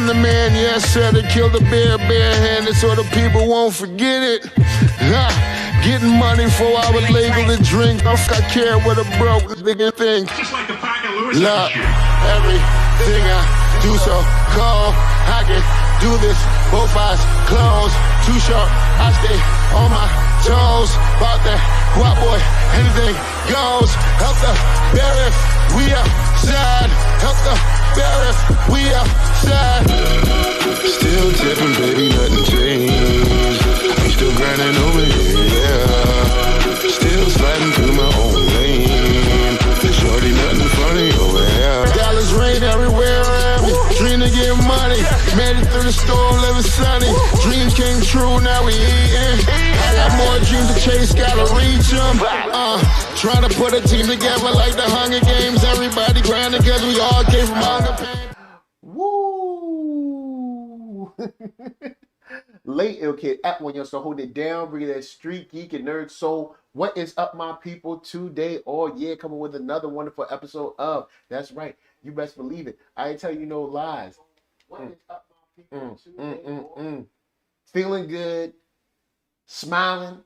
I'm the man, yes, sir, to kill the bear barehanded so the people won't forget it. Getting money for our legal to drink. I care what a broke nigga think. Just like the pack of Lewis. Look, everything I do so cold. I can do this, both eyes closed. Too short, I stay on my toes. About that guap boy, anything goes. Help the bear if we outside. Help the bear if we outside. Still tipping, baby, nothing changed. I'm still grinding over here, yeah. Still sliding through my own lane. Shorty, nothing funny over here. Dollars rain everywhere around me. Dream to get money. Made it through the storm, living sunny. Dreams came true, now we eating. I got more dreams to chase, gotta reach them. Trying to put a team together like the Hunger Games. Everybody grinding cause we all came from hunger pain. Woo! Late ill kid at OneYoungsta, hold it down, bring that StreetGeek and NERDSoul. What is up, my people? Today, coming with another wonderful episode of, that's right, you best believe it, I ain't tell you no lies. What is up, my people? Today, feeling good, smiling,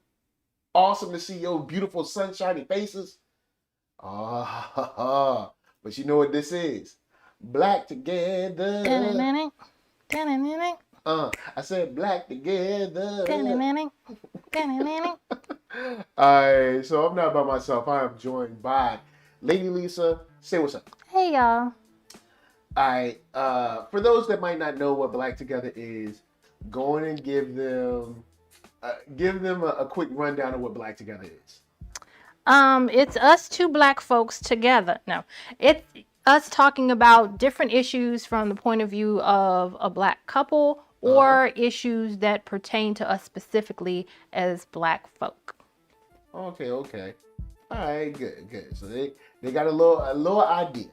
awesome to see your beautiful sunshiny faces. But you know what this is? Black together. I said black together. Alright, so I'm not by myself. I am joined by Lady Lisa. Say what's up. Hey, y'all. Alright, for those that might not know what Black Together is, go in and give them a quick rundown of what Black Together is. It's us two black folks together. No, it's us talking about different issues from the point of view of a black couple or issues that pertain to us specifically as black folk. Okay. All right, good. So they got a little idea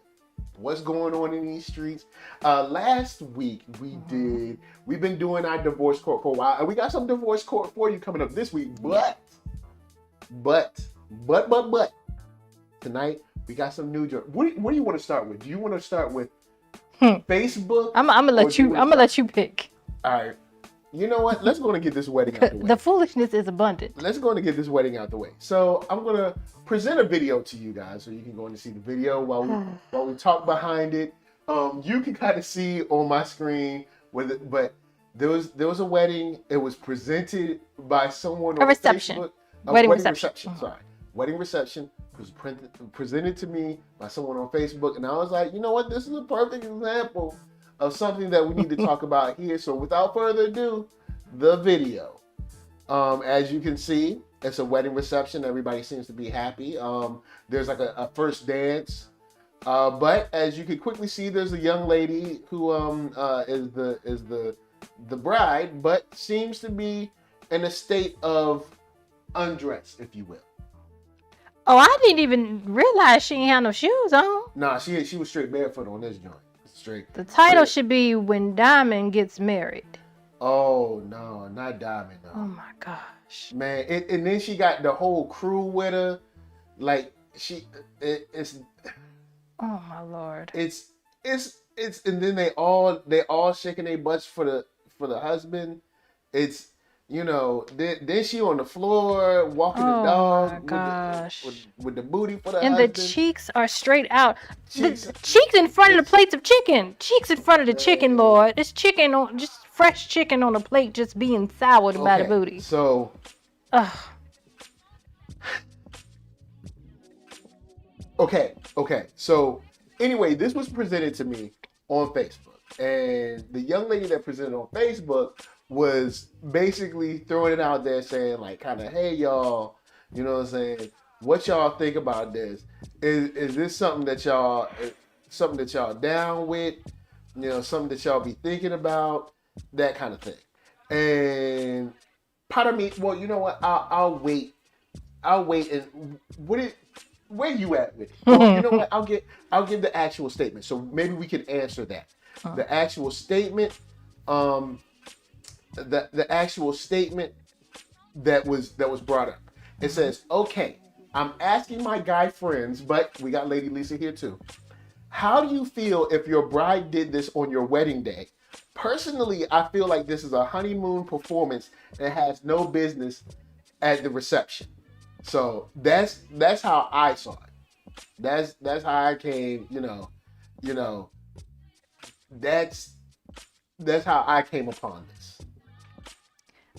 what's going on in these streets. Last week we've been doing our divorce court for a while, and we got some divorce court for you coming up this week. But tonight we got some new joy. What do you want to start with? Do you want to start with Facebook? I'm gonna let you pick. All right. You know what? Let's go and get this wedding out the way. The foolishness is abundant. Let's go and get this wedding out the way. So I'm gonna present a video to you guys, so you can go and see the video while we talk behind it. You can kind of see on my screen but there was a wedding. It was presented by someone on Facebook. Wedding reception. Sorry, wedding reception was presented to me by someone on Facebook, and I was like, you know what? This is a perfect example of something that we need to talk about here. So without further ado, the video. As you can see, it's a wedding reception. Everybody seems to be happy. There's like a first dance. But as you can quickly see, there's a young lady who is the bride, but seems to be in a state of undress, if you will. Oh, I didn't even realize she ain't had no shoes on. Nah, she was straight barefoot on this joint. The title should be When Diamond Gets Married. Oh no, not Diamond. No. Oh my gosh, man! And then she got the whole crew with her. Like it's. Oh my lord! It's and then they all shaking their butts for the husband. It's. You know, then she on the floor walking the dog with the booty for the husband. And the cheeks are straight out. The cheeks in front of the plates of chicken. Cheeks in front of the chicken, Lord. It's chicken on, just fresh chicken on a plate, just being soured by the booty. So, okay. So, anyway, this was presented to me on Facebook, and the young lady that presented on Facebook was basically throwing it out there saying like kind of, hey y'all, you know what I'm saying, what y'all think about this? Is this something that y'all down with? You know, something that y'all be thinking about, that kind of thing. And part of me, well, you know what, I'll wait and where you at with it? Well, you know what, I'll give the actual statement, so maybe we can answer that. The actual statement, the actual statement that was brought up. It says, okay, I'm asking my guy friends, but we got Lady Lisa here too. How do you feel if your bride did this on your wedding day? Personally, I feel like this is a honeymoon performance that has no business at the reception. So that's how I saw it. That's how I came. That's how I came upon this.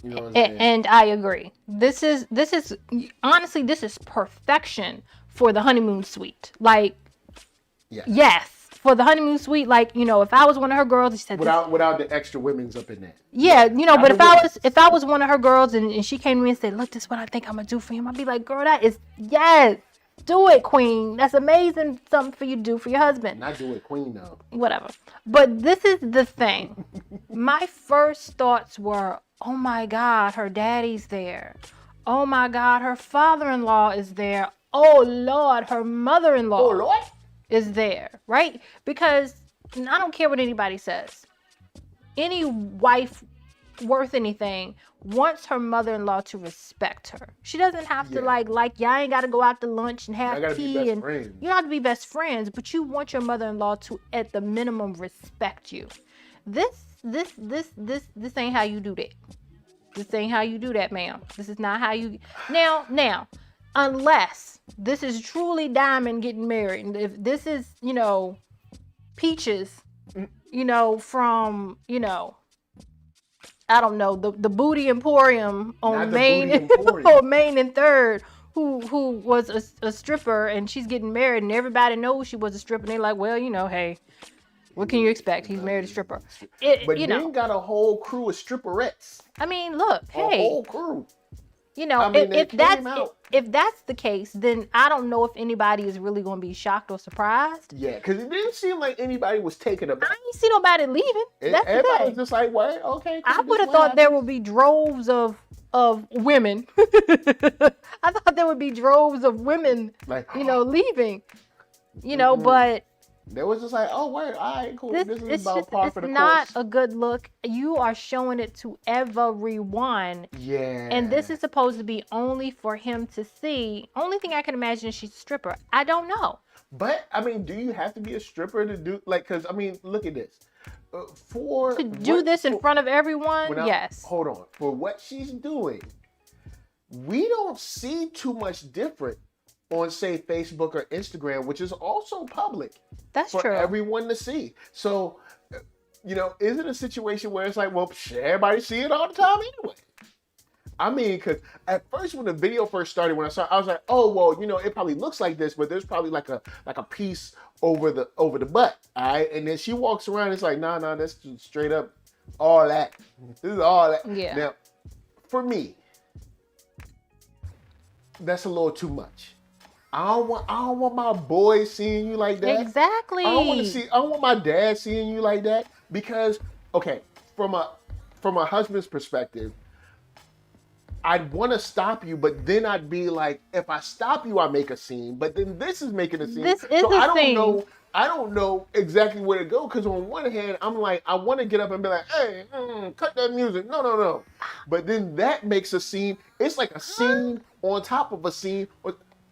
You know what I'm saying? And I agree. This is honestly, this is perfection for the honeymoon suite. Like, yes, for the honeymoon suite. Like, if I was one of her girls, she said without the extra women's up in there. Yeah, but if I was one of her girls and she came to me and said, "Look, this is what I think I'm gonna do for him," I'd be like, "Girl, that is yes, do it, queen. That's amazing, something for you to do for your husband." Not do it, queen, though. Whatever. But this is the thing. My first thoughts were, oh my God, her daddy's there. Oh my God, her father-in-law is there. Oh Lord, her mother-in-law is there, right? Because I don't care what anybody says. Any wife worth anything wants her mother-in-law to respect her. She doesn't have to like y'all ain't got to go out to lunch and have tea, and you don't have to be best friends, but you want your mother-in-law to at the minimum respect you. This ain't how you do that. This ain't how you do that, ma'am. This is not how you now unless this is truly Diamond getting married, and if this is Peaches from I don't know, the Booty Emporium on Main and 3rd, who was a stripper, and she's getting married, and everybody knows she was a stripper, and they're like, well, hey, what can you expect? He's married a stripper. But then got a whole crew of stripperettes. I mean, look, a whole crew. If that's the case, then I don't know if anybody is really going to be shocked or surprised. Yeah, because it didn't seem like anybody was taking aback. I didn't see nobody leaving. Everybody was just like, "What? Okay." I would have thought there would be droves of women. I thought there would be droves of women, leaving. But there was just like, "Oh, wait, all right, cool. This is about par for the course." It's not a good look. You are showing it to everyone. Yeah. And this is supposed to be only for him to see. Only thing I can imagine is she's a stripper. I don't know. But I mean, do you have to be a stripper to do because I mean, look at this. To do this in front of everyone, yes. Hold on. For what she's doing, we don't see too much different on, say, Facebook or Instagram, which is also public. That's for true. everyone to see. So, is it a situation where it's like, well, everybody see it all the time anyway? I mean, because at first when the video first started, when I saw it, I was like, oh, well, it probably looks like this, but there's probably like a piece over the butt, all right? And then she walks around, it's like, nah, that's just straight up all that. This is all that. Yeah. Now, for me, that's a little too much. I don't want my boys seeing you like that. Exactly. I don't want my dad seeing you like that because, okay, from a husband's perspective, I'd want to stop you, but then I'd be like, if I stop you, I make a scene. But then this is making a scene. This is a scene. I don't know exactly where to go because on one hand, I'm like, I want to get up and be like, hey, cut that music. No. But then that makes a scene. It's like a scene on top of a scene.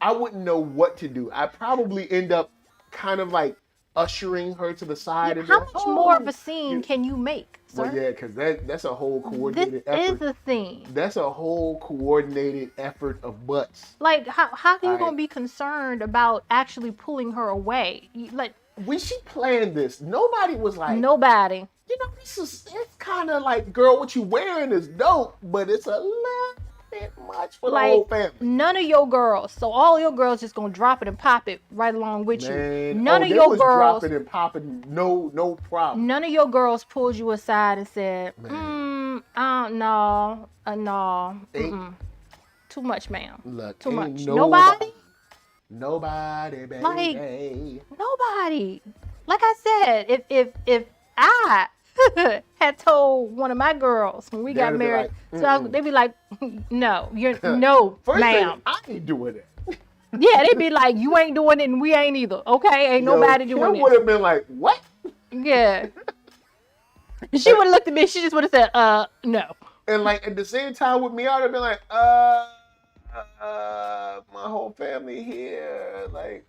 I wouldn't know what to do. I probably end up kind of like ushering her to the side. And how much more of a scene can you make, sir? Well, yeah, because that's a whole coordinated effort. This is a scene. That's a whole coordinated effort of butts. Like, how are you going to be concerned about actually pulling her away? Like, when she planned this, nobody was like... Nobody. It's kind of like, girl, what you wearing is dope, but it's a little bit much for the whole family. None of your girls. So all your girls just gonna drop it and pop it right along with you. None of your girls dropping and popping, no problem. None of your girls pulled you aside and said, no. Too much, ma'am. Look, too much. Nobody, baby. Like, nobody. Like I said, if I had told one of my girls when we got married, they'd be like, no, no, First ma'am. I ain't doing it. Yeah, they'd be like, you ain't doing it and we ain't either. Okay, ain't nobody doing it. Would have been like, what? Yeah. She would have looked at me, she just would have said, no. And like at the same time with me, I would have been like, my whole family here. Like,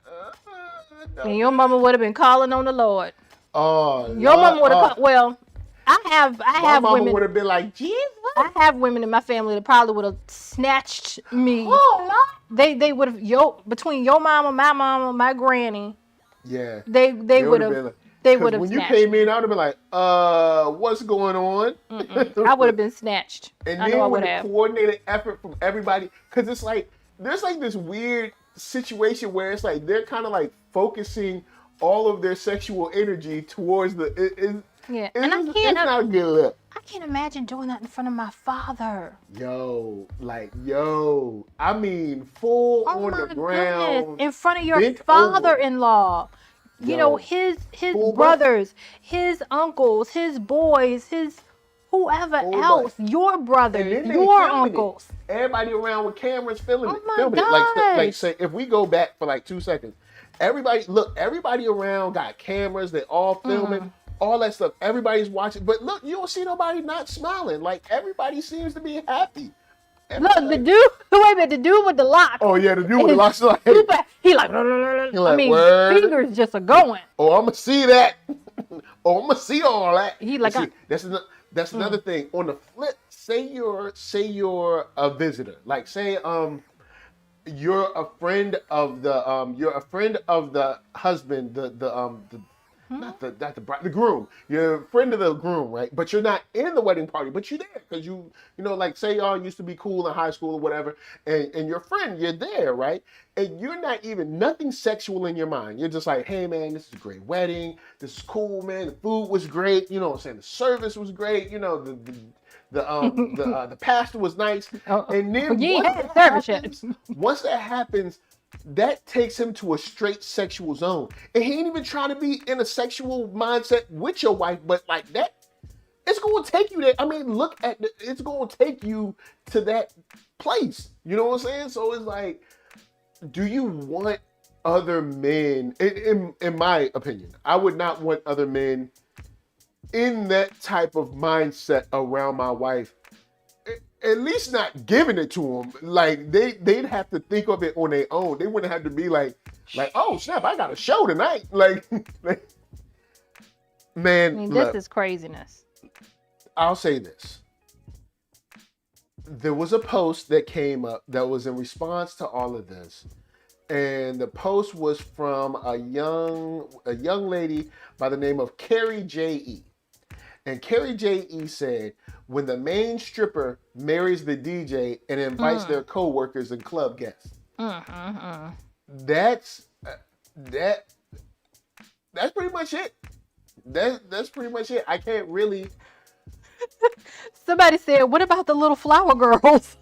no. And your mama would have been calling on the Lord. Oh, your mama would have well, I My have mama women. would have been like, "Jeez, I have women in my family that probably would have snatched me. oh They would have between your mama, my granny. no." Yeah, They would would have have been like, they because would have when you snatched came me. in, I would have been like, what's going on?" I would have been snatched. And I know I then with would the have. coordinated effort from everybody, because it's like there's like this weird situation where it's like they're kind of like focusing all of their sexual energy towards Yeah, and it's not a good look. I can't imagine doing that in front of my father. Yo, I mean, full Oh on my the ground, goodness! In front of your bent over. father-in-law. You know, Yo, his full brothers, his uncles, his boys, his whoever Full else, butt. your And brothers, then they your filming uncles. it. Everybody around with cameras filming Oh it. my Filming it. Like gosh. say, if we go back for like 2 seconds, everybody around got cameras. They all filming. All that stuff. Everybody's watching. But look, you don't see nobody not smiling. Like everybody seems to be happy. Look, the dude, wait a minute, the dude with the lock. Oh yeah, the dude with the locks like, Super, he like, like, I mean, word. fingers just a going. oh, I'm gonna see that. oh, I'm gonna see all that. He like, see, that's another thing. On the flip, say you're a visitor. Like say you're a friend of the husband, not the bride, the groom. You're a friend of the groom, right? But you're not in the wedding party, but you're there because you know, like say y'all used to be cool in high school or whatever, and your friend, you're there, right? And you're not even nothing sexual in your mind. You're just like, hey man, this is a great wedding. This is cool, man. The food was great. You know what I'm saying? The service was great. You know, the pastor was nice. And then once that happens, that takes him to a straight sexual zone. And he ain't even trying to be in a sexual mindset with your wife, but like that, it's going to take you there. I mean, it's going to take you to that place. You know what I'm saying? So it's like, do you want other men, in my opinion, I would not want other men in that type of mindset around my wife. At least not giving it to them. Like they'd have to think of it on their own. They wouldn't have to be like, oh snap, I got a show tonight. Like man, I mean, look, this is craziness. I'll say this. There was a post that came up that was in response to all of this. And the post was from a young lady by the name of Carrie J.E. And Carrie J.E. said, when the main stripper marries the DJ and invites their co-workers and club guests. That's pretty much it. That's pretty much it. I can't really. Somebody said, what about the little flower girls?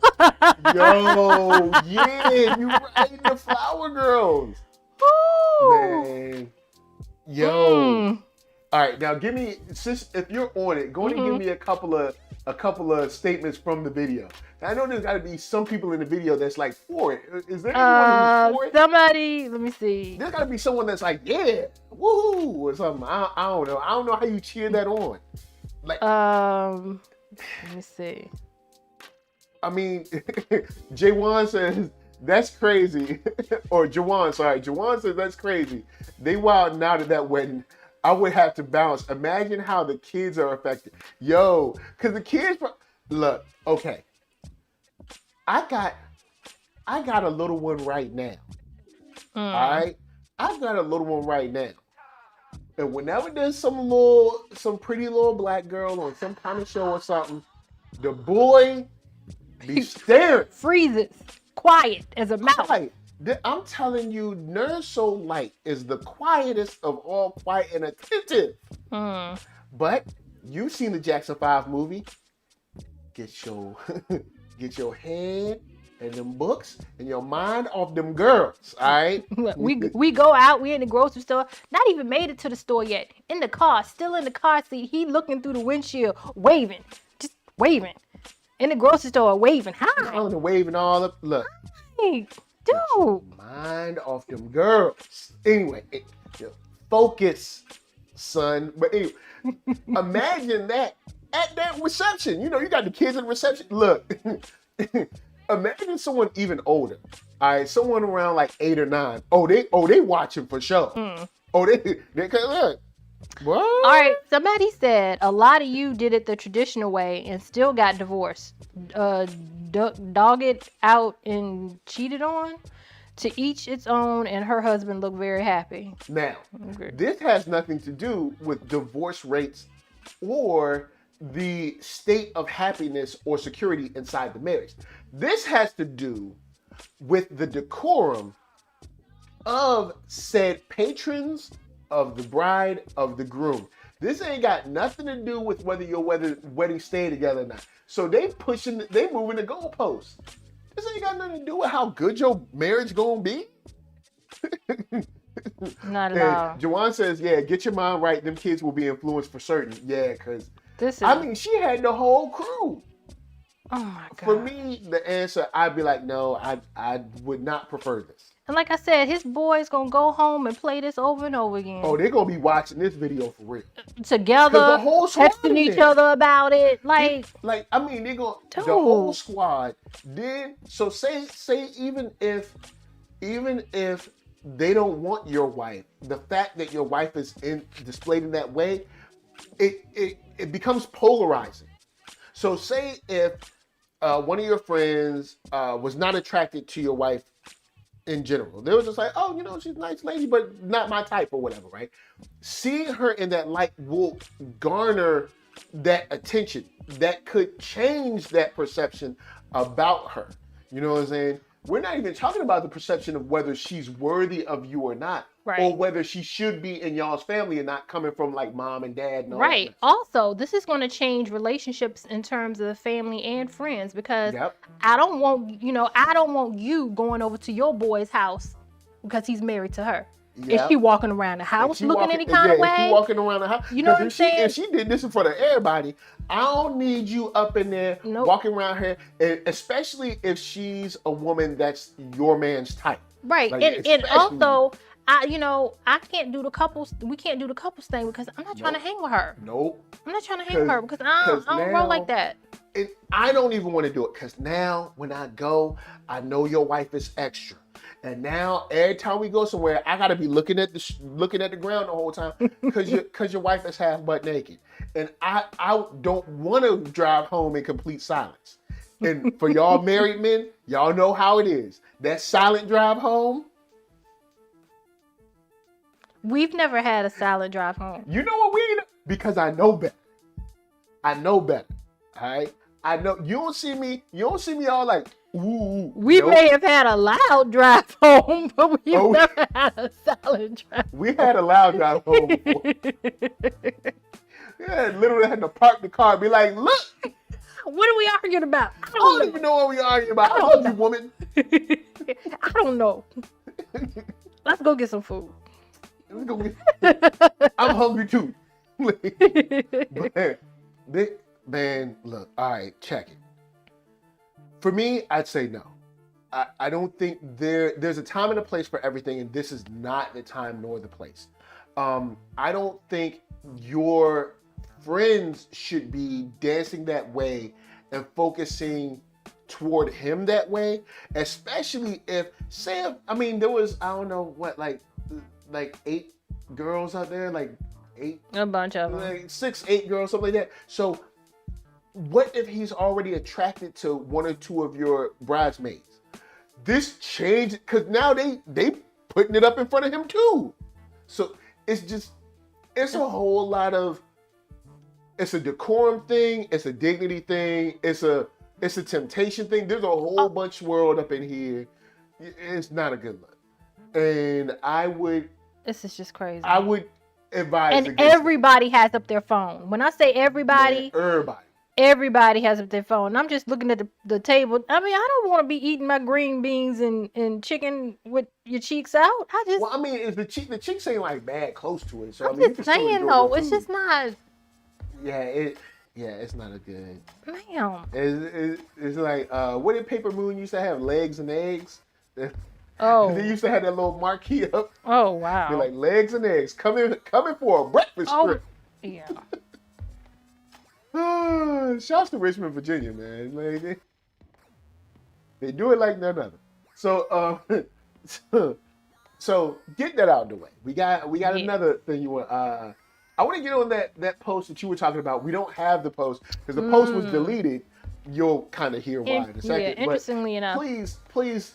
Yo, yeah, you right, the flower girls. Ooh. Man. Yo. All right, now give me, since if you're on it, go ahead and give me a couple of statements from the video. Now, I know there's got to be some people in the video that's like for it. Is there anyone who's for it? Somebody, let me see. There's got to be someone that's like, yeah, woohoo, or something. I don't know. I don't know how you cheer that on. Like, let me see. I mean, Jaywan says that's crazy, or Jawan says that's crazy. They wilding out at that wedding. I would have to bounce. Imagine how the kids are affected. Yo, because the kids, look, okay. I got a little one right now. All right? I've got a little one right now. And whenever there's some pretty little black girl on some kind of show or something, the boy be staring. Freezes. Quiet as a mouse. Right. I'm telling you, NERDSoulite is the quietest of all quiet and attentive. But you've seen the Jackson 5 movie. Get your head and them books and your mind off them girls, all right? We go out, we in the grocery store, not even made it to the store yet. In the car, still in the car seat, he looking through the windshield, waving, just waving. In the grocery store, waving, hi. On the waving all up, look. Hey, dude. Mind off them girls. Anyway, focus, son. But anyway, imagine that at that reception. You know, you got the kids at the reception. Look, imagine someone even older. All right, someone around like 8 or 9. Oh, they watching for sure. Oh, they look. What? All right, somebody said a lot of you did it the traditional way and still got divorced. Dog it out and cheated on. To each its own, and her husband looked very happy. Now, Okay. this has nothing to do with divorce rates or the state of happiness or security inside the marriage. This has to do with the decorum of said patrons, of the bride, of the groom. This ain't got nothing to do with whether your wedding stay together or not. So they moving the goalposts. This ain't got nothing to do with how good your marriage gonna be. Not at all. Jawan says, yeah, get your mind right. Them kids will be influenced for certain. Yeah, because I mean, she had the whole crew. Oh my God. For me, the answer, I'd be like, no, I would not prefer this. And like I said, his boys gonna go home and play this over and over again. Oh, they're gonna be watching this video for real. Together, the whole squad texting each other about it. I mean, they're gonna the whole squad did. So say even if they don't want your wife, the fact that your wife is displayed in that way, it becomes polarizing. So say if one of your friends was not attracted to your wife in general, they were just like, oh, she's a nice lady, but not my type or whatever, right? Seeing her in that light will garner that attention that could change that perception about her. You know what I'm saying? We're not even talking about the perception of whether she's worthy of you or not, right? Or whether she should be in y'all's family and not coming from like mom and dad and all right. That. Also, this is going to change relationships in terms of family and friends because I don't want you going over to your boy's house because he's married to her. Is she walking around the house looking any kind of way? If she walking around the house, you know what I'm saying? If she did this in front of everybody, I don't need you up in there walking around here, and especially if she's a woman that's your man's type. Right, like, and also, I can't do the couples. We can't do the couples thing because I'm not trying to hang with her. Nope. I'm not trying to hang with her because I don't roll like that. And I don't even want to do it because now when I go, I know your wife is extra. And now every time we go somewhere, I gotta be looking at the ground the whole time because your wife is half butt naked, and I don't want to drive home in complete silence. And for y'all married men, y'all know how it is. That silent drive home. We've never had a silent drive home. You know what because I know better. I know better. All right. I know you don't see me all like. Ooh, we may have had a loud drive home, but we've never had a silent drive. We had a loud drive home before. Yeah, literally had to park the car and be like, look. What are we arguing about? I don't even know what we're arguing about. I love you, woman. I don't know. Let's go get some food. I'm hungry too. Man, look, all right, check it. For me, I'd say no. I don't think there's a time and a place for everything, and this is not the time nor the place. I don't think your friends should be dancing that way and focusing toward him that way, especially if, there was, I don't know what, like 8 girls out there, like 8. A bunch of them. Like 6, 8 girls, something like that. So what if he's already attracted to 1 or 2 of your bridesmaids? This changed because now they putting it up in front of him too. So it's a whole lot of, it's a decorum thing, it's a dignity thing, it's a temptation thing. There's a whole bunch world up in here. It's not a good look. And this is just crazy. I would advise. And everybody has up their phone. When I say everybody, everybody has up their phone. And I'm just looking at the table. I mean, I don't want to be eating my green beans and chicken with your cheeks out. If the cheeks ain't like bad close to it. So I'm just saying though, it's just not. It's not a good. Damn. It's like what did Paper Moon used to have? Legs and eggs. Oh. They used to have that little marquee up. Oh wow. They're like legs and eggs coming for a breakfast trip. Yeah. Shouts to Richmond, Virginia, man. Like, they do it like none other. So so get that out of the way. We got another thing you want. I want to get on that post that you were talking about. We don't have the post because the post was deleted. You'll kind of hear why in a second. Yeah, interestingly enough. Please,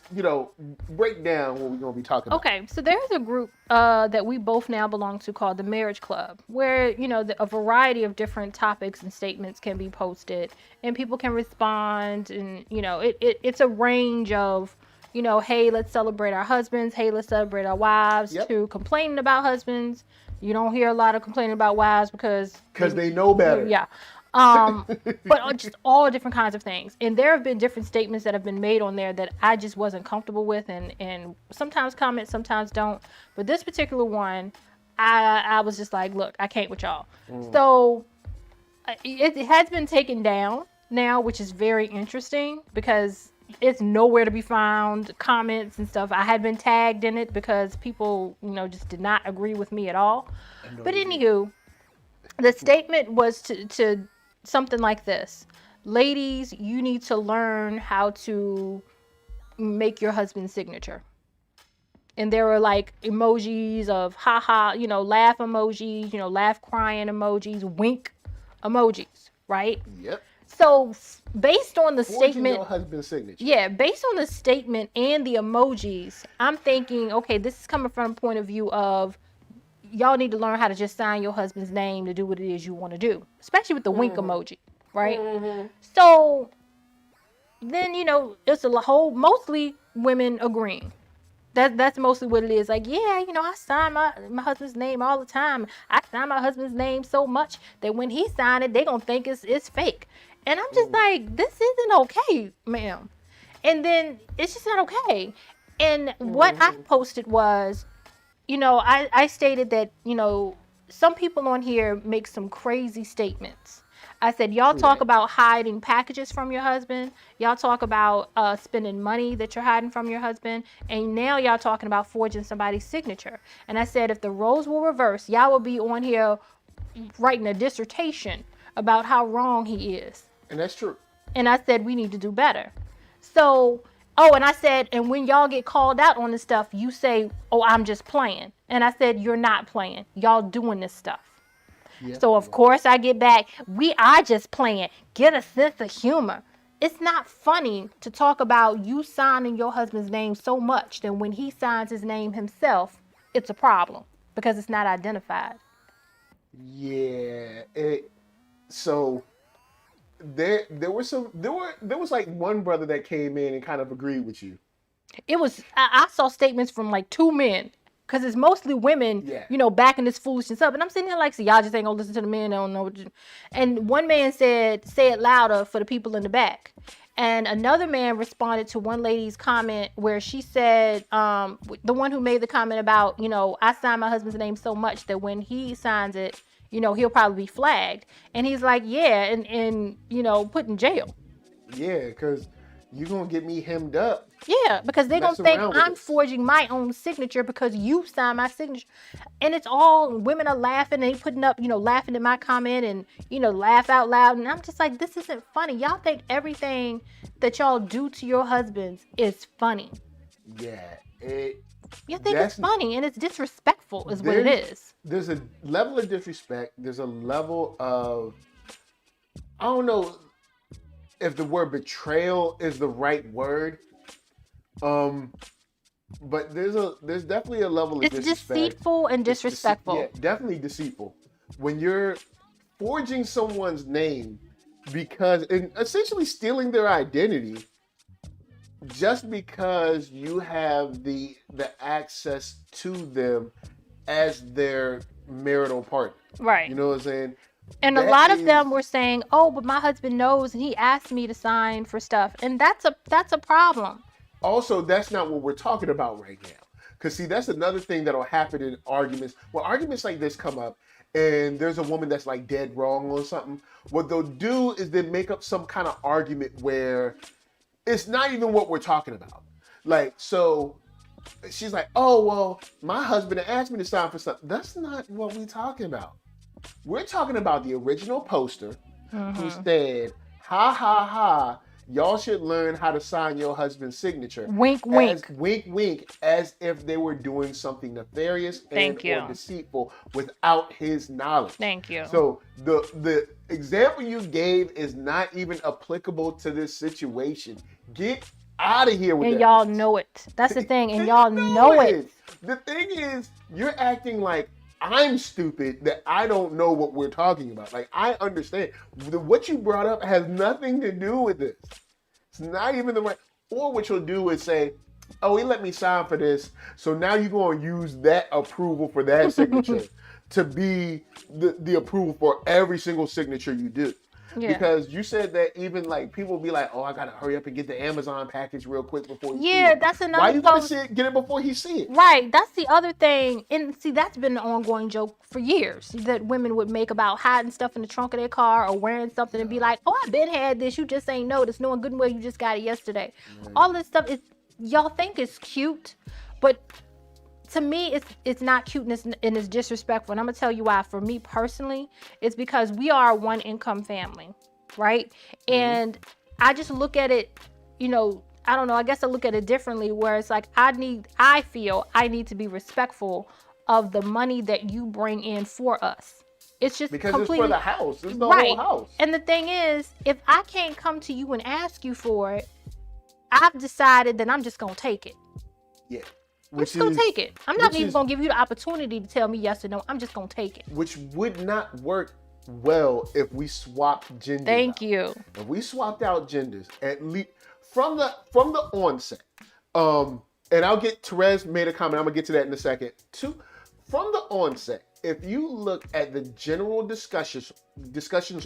break down what we're going to be talking about. Okay, so there's a group that we both now belong to called the Marriage Club, where, a variety of different topics and statements can be posted and people can respond. And, it's a range of, hey, let's celebrate our husbands. Hey, let's celebrate our wives, to complaining about husbands. You don't hear a lot of complaining about wives because they know better. Yeah. But just all different kinds of things. And there have been different statements that have been made on there that I just wasn't comfortable with, and sometimes comment, sometimes don't. But this particular one, I was just like, look, I can't with y'all. So it has been taken down now, which is very interesting because it's nowhere to be found. Comments and stuff, I had been tagged in it because people, just did not agree with me at all. But anywho, the statement was to something like this: ladies, you need to learn how to make your husband's signature. And there were like emojis of haha, laugh emojis, laugh crying emojis, wink emojis, right? Yep. So based on the statement, your husband's signature. Yeah, based on the statement and the emojis, I'm thinking, okay, this is coming from a point of view of y'all need to learn how to just sign your husband's name to do what it is you want to do, especially with the wink emoji, right? So then, it's a whole, mostly women agreeing. That's mostly what it is. Like, yeah, I sign my husband's name all the time. I sign my husband's name so much that when he signed it, they gonna think it's fake. And I'm just like, this isn't okay, ma'am. And then it's just not okay. And what I posted was, I stated that, some people on here make some crazy statements. I said, y'all talk about hiding packages from your husband. Y'all talk about spending money that you're hiding from your husband. And now y'all talking about forging somebody's signature. And I said, if the roles were reversed, y'all would be on here writing a dissertation about how wrong he is. And that's true. And I said, we need to do better. So, and I said, and when y'all get called out on this stuff, you say, oh, I'm just playing. And I said, you're not playing. Y'all doing this stuff. Yep. So, of course, I get back, we are just playing. Get a sense of humor. It's not funny to talk about you signing your husband's name so much that when he signs his name himself, it's a problem because it's not identified. Yeah. So there was like one brother that came in and kind of agreed with you. It was, I saw statements from like two men. Because it's mostly women, backing this foolishness up. And I'm sitting there like, so y'all just ain't gonna listen to the men. They don't know what you... And one man said, say it louder for the people in the back. And another man responded to one lady's comment where she said, the one who made the comment about, I signed my husband's name so much that when he signs it, he'll probably be flagged. And he's like, yeah, and put in jail. Yeah, because you're going to get me hemmed up. Yeah, because they're going to think I'm forging my own signature because you signed my signature. And it's all, women are laughing and they putting up, laughing at my comment and, laugh out loud. And I'm just like, this isn't funny. Y'all think everything that y'all do to your husbands is funny. Yeah. You think it's funny and it's disrespectful is what it is. There's a level of disrespect. There's a level of, I don't know if the word betrayal is the right word. But there's definitely a level of disrespect. It's deceitful and disrespectful. Yeah, definitely deceitful. When you're forging someone's name and essentially stealing their identity just because you have the access to them as their marital partner. Right. You know what I'm saying? And a lot of them were saying, oh, but my husband knows and he asked me to sign for stuff. And that's a problem. Also, that's not what we're talking about right now. Because, see, that's another thing that'll happen in arguments. When arguments like this come up and there's a woman that's like dead wrong on something, what they'll do is they make up some kind of argument where it's not even what we're talking about. Like, so she's like, oh, well, my husband asked me to sign for something. That's not what we're talking about. We're talking about the original poster who said, ha, ha, ha, y'all should learn how to sign your husband's signature. Wink, wink. Wink, wink, as if they were doing something nefarious Thank you. or deceitful without his knowledge. Thank you. So the example you gave is not even applicable to this situation. Get out of here with that. And y'all know it. That's the thing. And y'all know it. The thing is, you're acting like I'm stupid that I don't know what we're talking about. Like, I understand. What you brought up has nothing to do with this. It's not even the right. Or what you'll do is say, oh, he let me sign for this. So now you're going to use that approval for that signature to be the approval for every single signature you do. Yeah. Because you said that even like people be like, oh, I gotta hurry up and get the Amazon package real quick before you see it. That's another. Why you gotta get it before he see it? Right, that's the other thing. And see, that's been an ongoing joke for years that women would make about hiding stuff in the trunk of their car or wearing something and be like, oh, I've been had this, you just ain't noticed, knowing good and well you just got it yesterday. All this stuff is, y'all think it's cute, but to me, it's not cuteness and it's disrespectful. And I'm gonna tell you why. For me personally, it's because we are a one income family, right? And I just look at it, you know, I don't know, I guess I look at it differently where it's like I feel I need to be respectful of the money that you bring in for us. It's just because completely, it's for the house. It's the whole house. And the thing is, if I can't come to you and ask you for it, I've decided that I'm just gonna take it. Yeah. I'm just going to take it. I'm not even going to give you the opportunity to tell me yes or no. I'm just going to take it. Which would not work well if we swapped genders. Thank you. If we swapped out genders, at least from the onset, and I'll get, Therese made a comment, I'm going to get to that in a second. From the onset, if you look at the general discussions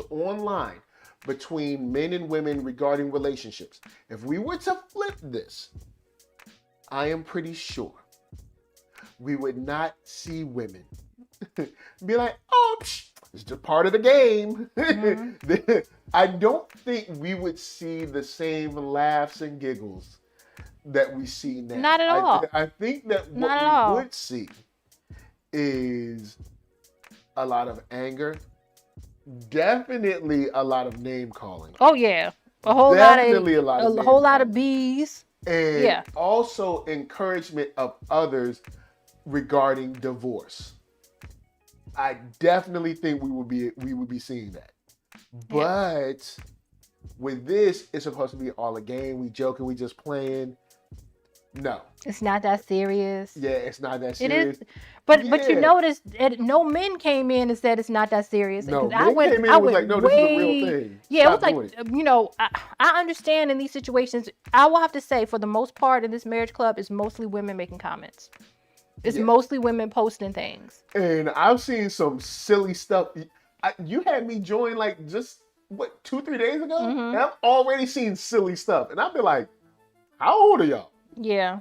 online between men and women regarding relationships, if we were to flip this, I am pretty sure we would not see women be like, oh, it's just part of the game. Mm-hmm. I don't think we would see the same laughs and giggles that we see now. Not at all. I think that what we would see is a lot of anger, definitely a lot of name calling. Oh yeah, a whole lot of bees. And also encouragement of others regarding divorce. I definitely think we would be seeing that. But with this, it's supposed to be all a game. We joking, we just playing. No. It's not that serious. Yeah, it's not that serious. It is. But you notice no men came in and said it's not that serious. No, men came in and was like, no, this is a real thing. Yeah, it was like, you know, I understand in these situations, I will have to say for the most part in this marriage club, it's mostly women making comments. It's mostly women posting things. And I've seen some silly stuff. You had me join like just, 2-3 days ago? Mm-hmm. And I've already seen silly stuff. And I've been like, how old are y'all? Yeah.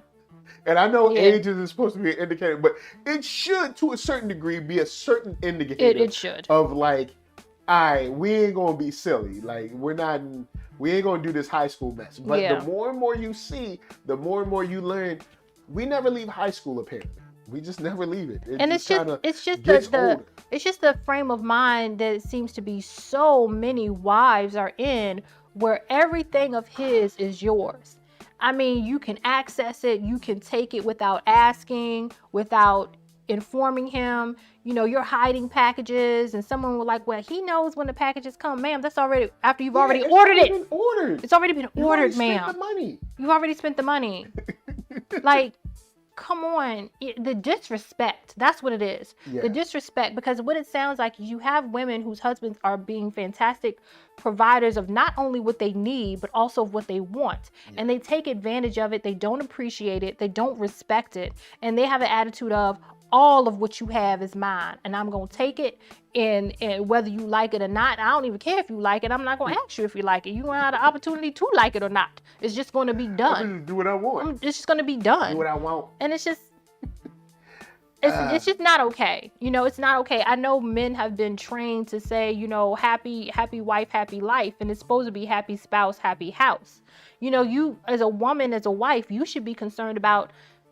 And I know ages is supposed to be an indicator, but it should, to a certain degree, be a certain indicator. It should. Of like, we ain't gonna be silly. Like, we ain't gonna do this high school mess. But the more and more you see, the more and more you learn. We never leave high school, apparently. We just never leave it. It's just the frame of mind that it seems to be so many wives are in, where everything of his is yours. I mean, you can access it, you can take it without asking, without informing him. You know, you're hiding packages and someone will like, well, he knows when the packages come. Ma'am, that's already, after you've already ordered it. It's already been ordered, ma'am. You've already spent the money. Like, come on. The disrespect, that's what it is. Yeah. The disrespect, because what it sounds like, you have women whose husbands are being fantastic providers of not only what they need, but also of what they want. Yeah. And they take advantage of it. They don't appreciate it. They don't respect it. And they have an attitude of, all of what you have is mine, and I'm going to take it, and whether you like it or not, I don't even care if you like it. I'm not going to ask you if you like it. You're going to have the opportunity to like it or not. It's just going to be done. I'm just do what I want. It's just going to be done. Do what I want. And it's just, it's just not okay. You know, it's not okay. I know men have been trained to say, you know, happy wife, happy life, and it's supposed to be happy spouse, happy house. You know, you as a woman, as a wife, you should be concerned about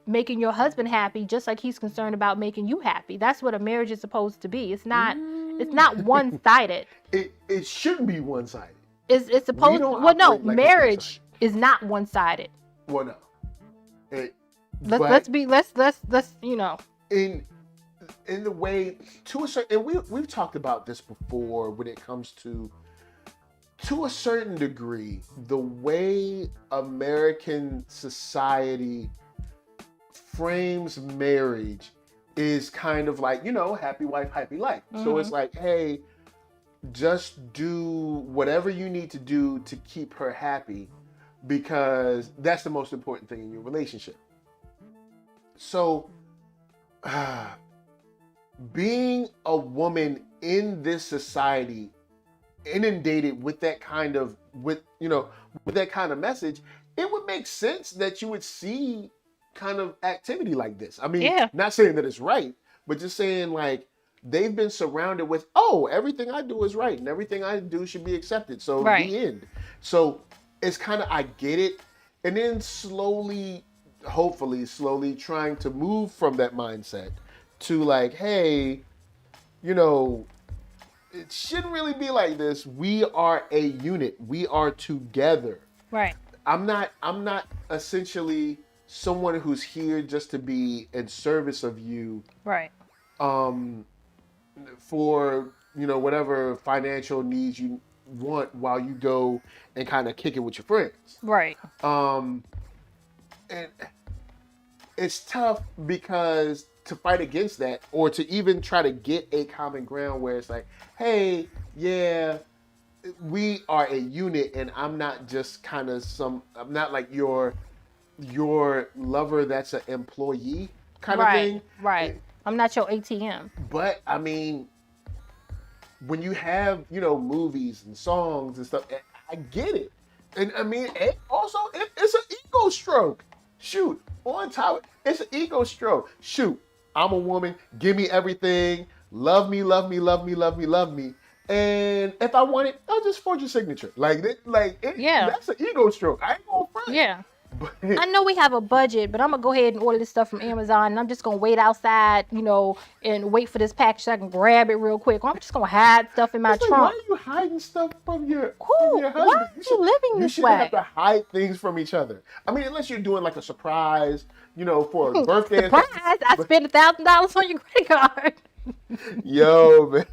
making your husband happy, just like he's concerned about making you happy. That's what a marriage is supposed to be. It's not one-sided. It shouldn't be one-sided. It's supposed. don't Well, no, operate like a marriage society. is not one-sided. Well, no. It, Let's but let's be let's you know. in the way to a certain, and we've talked about this before when it comes to a certain degree, the way American society frames marriage is kind of like, happy wife, happy life. So it's like, hey, just do whatever you need to do to keep her happy, because that's the most important thing in your relationship. So, being a woman in this society, inundated with that kind of message, it would make sense that you would see kind of activity like this. I mean, not saying that it's right, but just saying like they've been surrounded with, everything I do is right and everything I do should be accepted. So the end. So it's kind of, I get it. And then hopefully slowly trying to move from that mindset to like, hey, it shouldn't really be like this. We are a unit. We are together. Right. I'm not essentially someone who's here just to be in service of you. Right. For, whatever financial needs you want while you go and kind of kick it with your friends. Right. And it's tough because to fight against that, or to even try to get a common ground where it's like, hey, yeah, we are a unit, and I'm not just kind of I'm not like your lover that's an employee kind of thing. Right. I'm not your ATM. But I mean, when you have, movies and songs and stuff, I get it. And I mean, also, it's an ego stroke. Shoot, on top, it's an ego stroke. Shoot, I'm a woman, give me everything, love me, love me, love me, love me, love me. And if I want it, I'll just forge your signature. That's an ego stroke. I ain't gonna front. Yeah. I know we have a budget, but I'm gonna go ahead and order this stuff from Amazon, and I'm just gonna wait outside, and wait for this package so I can grab it real quick. Or I'm just gonna hide stuff in my trunk. Why are you hiding stuff from your husband? Why are you living this way? You shouldn't have to hide things from each other. I mean, unless you're doing like a surprise, for a birthday. Surprise! I spent $1,000 on your credit card. Yo, man.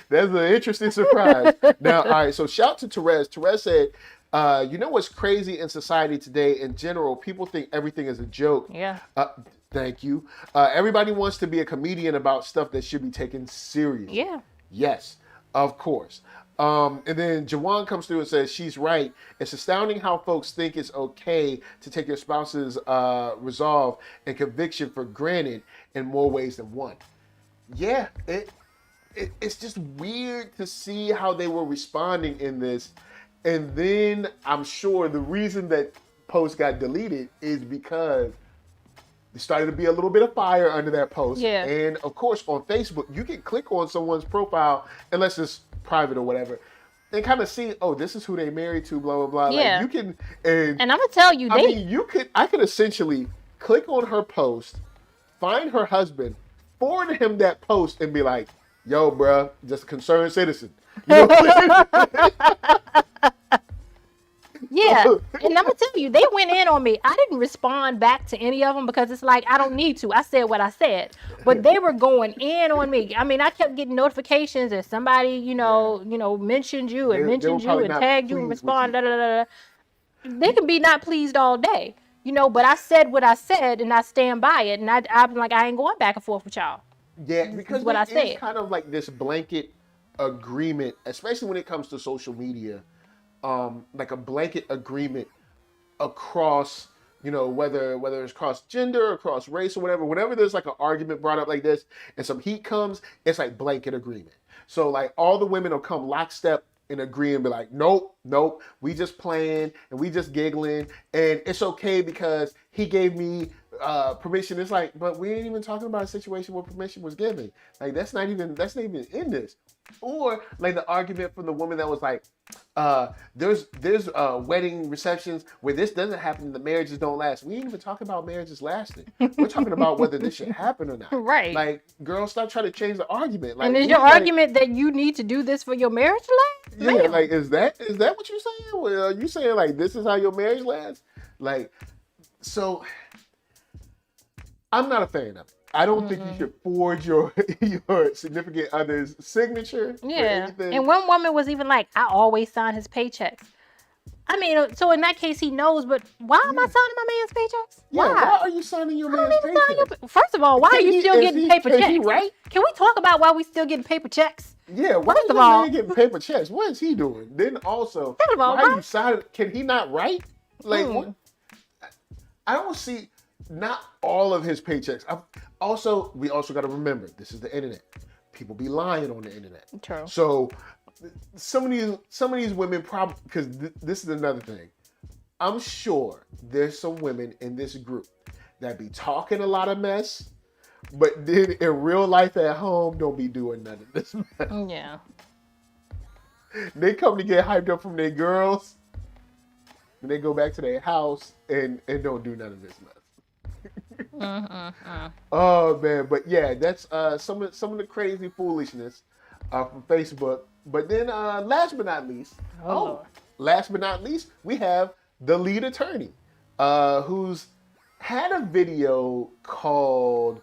That's an interesting surprise. Now, all right, so shout to Therese. Therese said, what's crazy in society today in general? People think everything is a joke. Yeah. Thank you. Everybody wants to be a comedian about stuff that should be taken seriously. Yeah. Yes, of course. And then Jawan comes through and says, she's right. It's astounding how folks think it's okay to take your spouse's resolve and conviction for granted in more ways than one. Yeah, it's just weird to see how they were responding in this. And then I'm sure the reason that post got deleted is because there started to be a little bit of fire under that post. Yeah. And of course, on Facebook, you can click on someone's profile, unless it's private or whatever, and kind of see, this is who they married to, blah, blah, blah. Yeah. Like you can, and I'm gonna tell you, I could essentially click on her post, find her husband, forward him that post, and be like, yo, bruh, just a concerned citizen. You know what I'm saying? Yeah, and I'm gonna tell you, they went in on me. I didn't respond back to any of them because it's like I don't need to. I said what I said, but they were going in on me. I mean, I kept getting notifications that somebody, mentioned you and mentioned you and tagged you and responded. Da, da, da, da. They can be not pleased all day, but I said what I said and I stand by it. And I'm like, I ain't going back and forth with y'all. Yeah, because what I said. It's kind of like this blanket agreement, especially when it comes to social media. Like a blanket agreement across, whether it's cross gender, across race or whatever. Whenever there's like an argument brought up like this and some heat comes, it's like blanket agreement. So like all the women will come lockstep and agree and be like, nope, we just playing and we just giggling and it's okay because he gave me permission. It's like, but we ain't even talking about a situation where permission was given. Like that's not even in this. Or like the argument from the woman that was like, there's wedding receptions where this doesn't happen and the marriages don't last. We ain't even talking about marriages lasting. We're talking about whether this should happen or not. Right. Like, girl, stop trying to change the argument. Like, and is your argument that you need to do this for your marriage to last? Yeah, like is that what you're saying? Well, are you saying like this is how your marriage lasts? Like, so I'm not a fan of it. I don't think you should forge your significant other's signature. Yeah. And one woman was even like, I always sign his paychecks. I mean, so in that case, he knows, but why am I signing my man's paychecks? Yeah, why are you signing your man's paychecks? First of all, why are you still getting paper checks? He right? Can we talk about why we still getting paper checks? Yeah, why is the man getting paper checks? What is he doing? Then also, why are you signing? Can he not write? Like, what? I don't see. Not all of his paychecks. We also got to remember, this is the internet. People be lying on the internet. True. So some of these women probably, because this is another thing. I'm sure there's some women in this group that be talking a lot of mess, but then in real life at home don't be doing none of this mess. Yeah. They come to get hyped up from their girls, and they go back to their house and don't do none of this mess. Oh man, but yeah, that's some of the crazy foolishness from Facebook. But then last but not least, we have the lead attorney, who's had a video called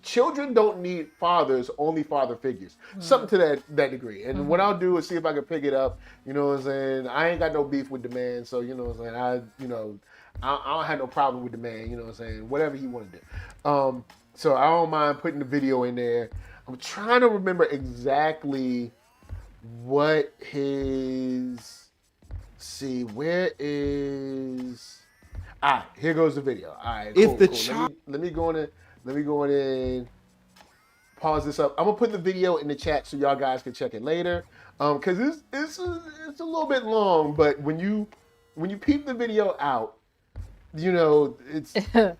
"Children Don't Need Fathers, Only Father Figures," something to that degree. And what I'll do is see if I can pick it up. You know what I'm saying? I ain't got no beef with the man, so you know what I'm saying. I don't have no problem with the man, you know what I'm saying? Whatever he want to do. So I don't mind putting the video in there. I'm trying to remember exactly what his... See, where is... here goes the video. All right, cool, cool. Let me go in and pause this up. I'm going to put the video in the chat so y'all guys can check it later. Because it's a little bit long, but when you peep the video out, you know, it's an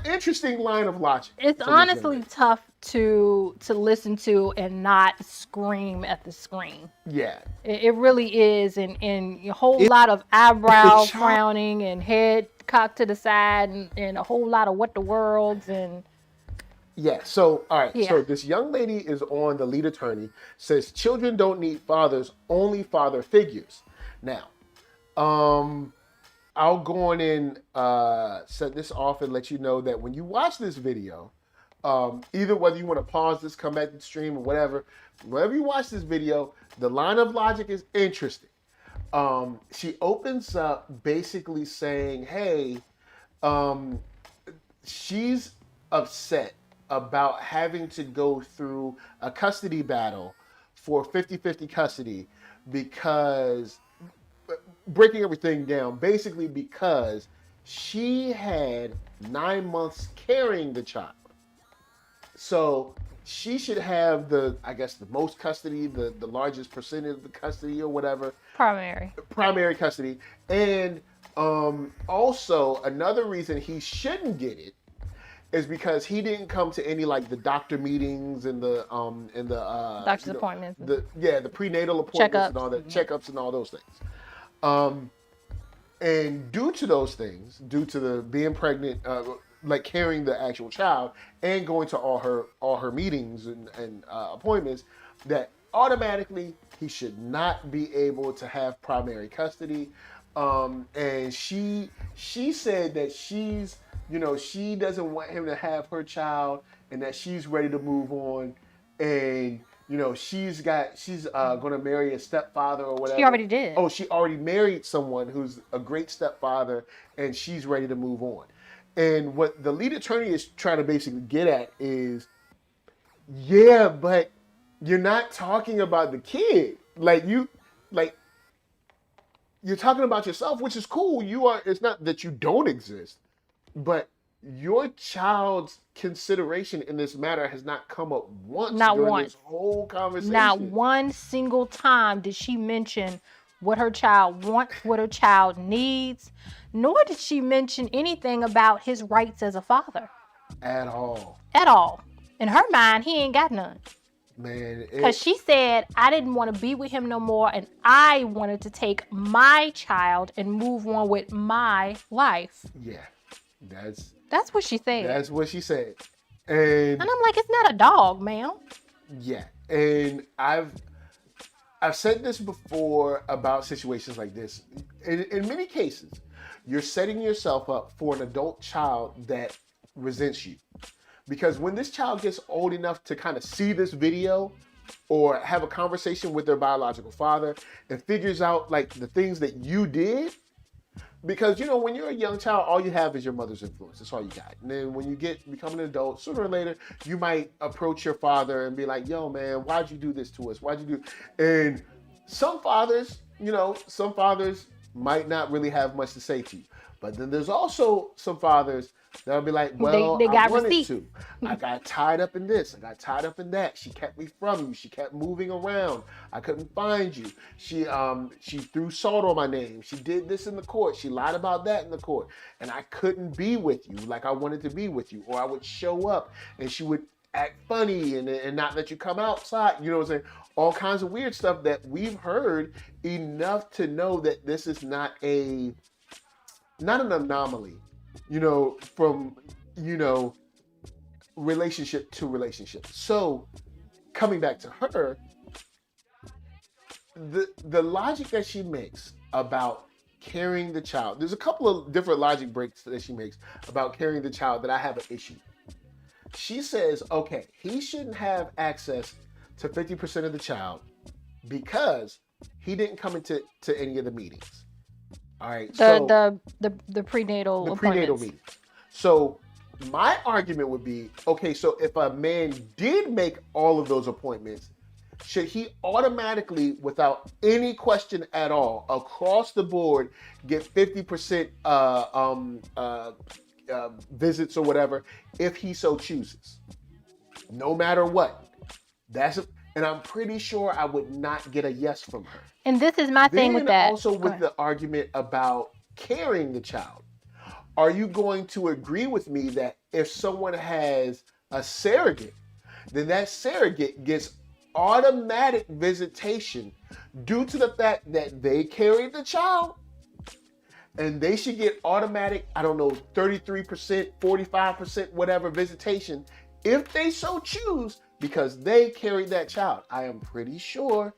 interesting line of logic. It's honestly tough to listen to and not scream at the screen. Yeah. It really is, and a whole lot of eyebrow frowning and head cocked to the side and a whole lot of what the worlds and... Yeah, so, all right, so this young lady is on the lead attorney, says children don't need fathers, only father figures. Now, I'll go on and set this off and let you know that when you watch this video, either whether you want to pause this, come back to the stream or whatever, whenever you watch this video, the line of logic is interesting. She opens up basically saying, hey, she's upset about having to go through a custody battle for 50-50 custody because... breaking everything down, basically because she had 9 months carrying the child. So she should have the most custody, the largest percentage of the custody or whatever. Primary custody. And also another reason he shouldn't get it is because he didn't come to any like the doctor meetings and the doctor's appointments. The prenatal appointments and all that, checkups and all those things. And due to those things, due to the being pregnant, like carrying the actual child and going to all her meetings and appointments, that automatically he should not be able to have primary custody. And she said that she doesn't want him to have her child and that she's ready to move on. And she's gonna marry a stepfather or whatever. She already did. Oh, she already married someone who's a great stepfather, and she's ready to move on. And what the lead attorney is trying to basically get at is, yeah, but you're not talking about the kid. You're talking about yourself, which is cool. It's not that you don't exist, but your child's consideration in this matter has not come up once during this whole conversation. Not one single time did she mention what her child wants, what her child needs, nor did she mention anything about his rights as a father. At all. At all. In her mind, he ain't got none. Man. Because she said, I didn't want to be with him no more, and I wanted to take my child and move on with my life. Yeah. That's what she said. That's what she said. And I'm like, it's not a dog, ma'am. Yeah. And I've said this before about situations like this. In many cases, you're setting yourself up for an adult child that resents you. Because when this child gets old enough to kind of see this video or have a conversation with their biological father and figures out like the things that you did, because, you know, when you're a young child, all you have is your mother's influence. That's all you got. And then when you become an adult, sooner or later, you might approach your father and be like, yo, man, why'd you do this to us? Why'd you do? And some fathers, you know, might not really have much to say to you. But then there's also some fathers that'll be like, well, they got I wanted receipts. to. I got tied up in this. I got tied up in that. She kept me from you. She kept moving around. I couldn't find you. She threw salt on my name. She did this in the court. She lied about that in the court. And I couldn't be with you like I wanted to be with you. Or I would show up and she would act funny and not let you come outside. You know what I'm saying? All kinds of weird stuff that we've heard enough to know that this is not an anomaly, you know, from, you know, relationship to relationship. So coming back to her, the logic that she makes about carrying the child, there's a couple of different logic breaks that she makes about carrying the child that I have an issue. She says, okay, he shouldn't have access to 50% of the child because he didn't come into any of the meetings. All right. The prenatal meetings. So my argument would be, okay, so if a man did make all of those appointments, should he automatically, without any question at all, across the board, get 50% visits or whatever, if he so chooses? No matter what. And I'm pretty sure I would not get a yes from her. And this is my thing with that. Also with the argument about carrying the child. Are you going to agree with me that if someone has a surrogate, then that surrogate gets automatic visitation due to the fact that they carried the child? And they should get automatic, 33%, 45%, whatever visitation, if they so choose, because they carried that child. I am pretty sure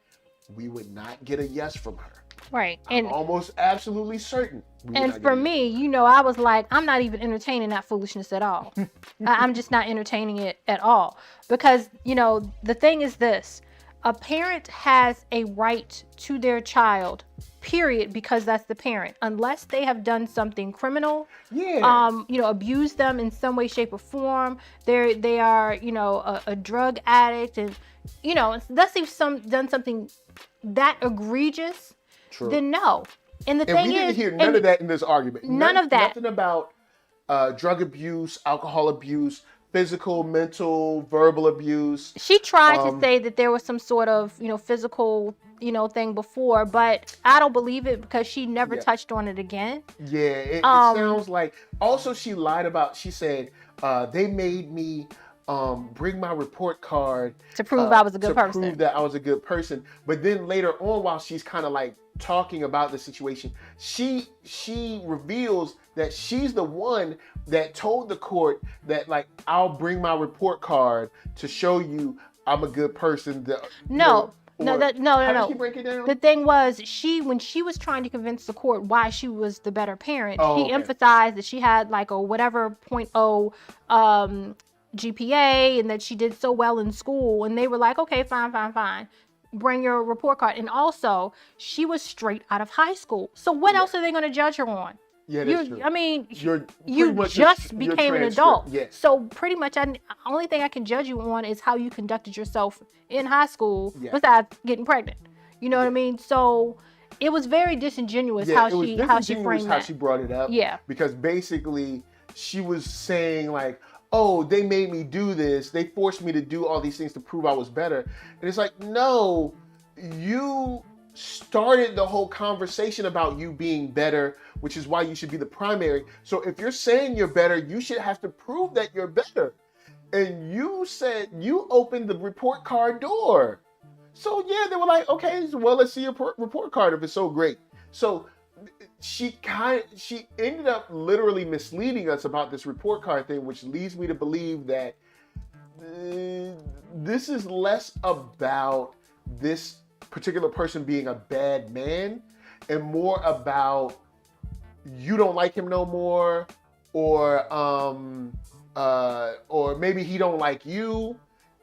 we would not get a yes from her. Right. I'm almost absolutely certain. And for me, you know, I was like, I'm not even entertaining that foolishness at all. I'm just not entertaining it at all. Because, you know, the thing is this. A parent has a right to their child, period, because that's the parent. Unless they have done something criminal, you know, abused them in some way, shape, or form. They are, you know, a drug addict, and, you know, unless they've done something that egregious, then no. And the thing we didn't is, hear none of that in this argument. None of that. Nothing about drug abuse, alcohol abuse, physical, mental, verbal abuse. She tried to say that there was some sort of, you know, physical, you know, thing before, but I don't believe it because she never touched on it again. Yeah, it sounds like. Also, she lied about. She said they made me bring my report card to prove I was a good person. To prove that I was a good person. But then later on, while she's kind of like talking about the situation, she reveals that she's the one that told the court that, like, I'll bring my report card to show you I'm a good person. No. How did she break it down? The thing was, when she was trying to convince the court why she was the better parent, she emphasized that she had like a whatever 0.0 GPA and that she did so well in school, and they were like, okay, fine. Bring your report card. And also, she was straight out of high school. So what else are they going to judge her on? Yeah, that's true. I mean, you just became an adult. Yes. So pretty much, the only thing I can judge you on is how you conducted yourself in high school, besides getting pregnant. You know what I mean? So it was very disingenuous how she framed that. How she brought it up. Yeah. Because basically, she was saying like, oh, they made me do this. They forced me to do all these things to prove I was better. And it's like, no, you started the whole conversation about you being better, which is why you should be the primary. So if you're saying you're better, you should have to prove that you're better. And you said you opened the report card door. So yeah, they were like, okay, well, let's see your report card if it's so great. So she ended up literally misleading us about this report card thing, which leads me to believe that this is less about this particular person being a bad man and more about you don't like him no more, or maybe he don't like you,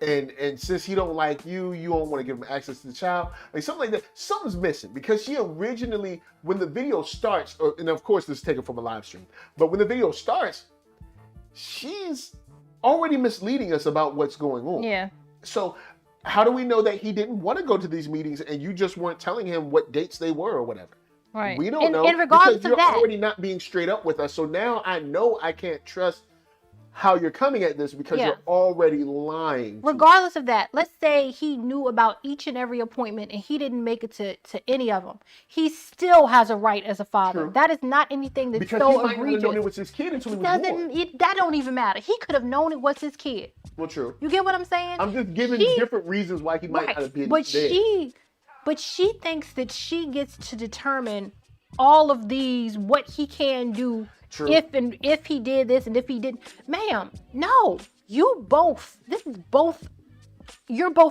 and since he don't like you, you don't want to give him access to the child, like something like that. Something's missing, because she originally, when the video starts, and of course this is taken from a live stream, but when the video starts, she's already misleading us about what's going on. Yeah. So how do we know that he didn't want to go to these meetings and you just weren't telling him what dates they were or whatever? Right. We don't know, and regardless because you're of that, already not being straight up with us. So now I know I can't trust how you're coming at this, because you're already lying. Regardless of that, let's say he knew about each and every appointment and he didn't make it to any of them. He still has a right as a father. True. That is not anything that's Because so he might not have egregious. known it was his kid until he was born. That don't even matter. He could have known it was his kid. Well, true. You get what I'm saying? I'm just giving different reasons why he might not have been there. But she thinks that she gets to determine all of these, what he can do. True. If he did this and if he didn't. Ma'am, no. You're both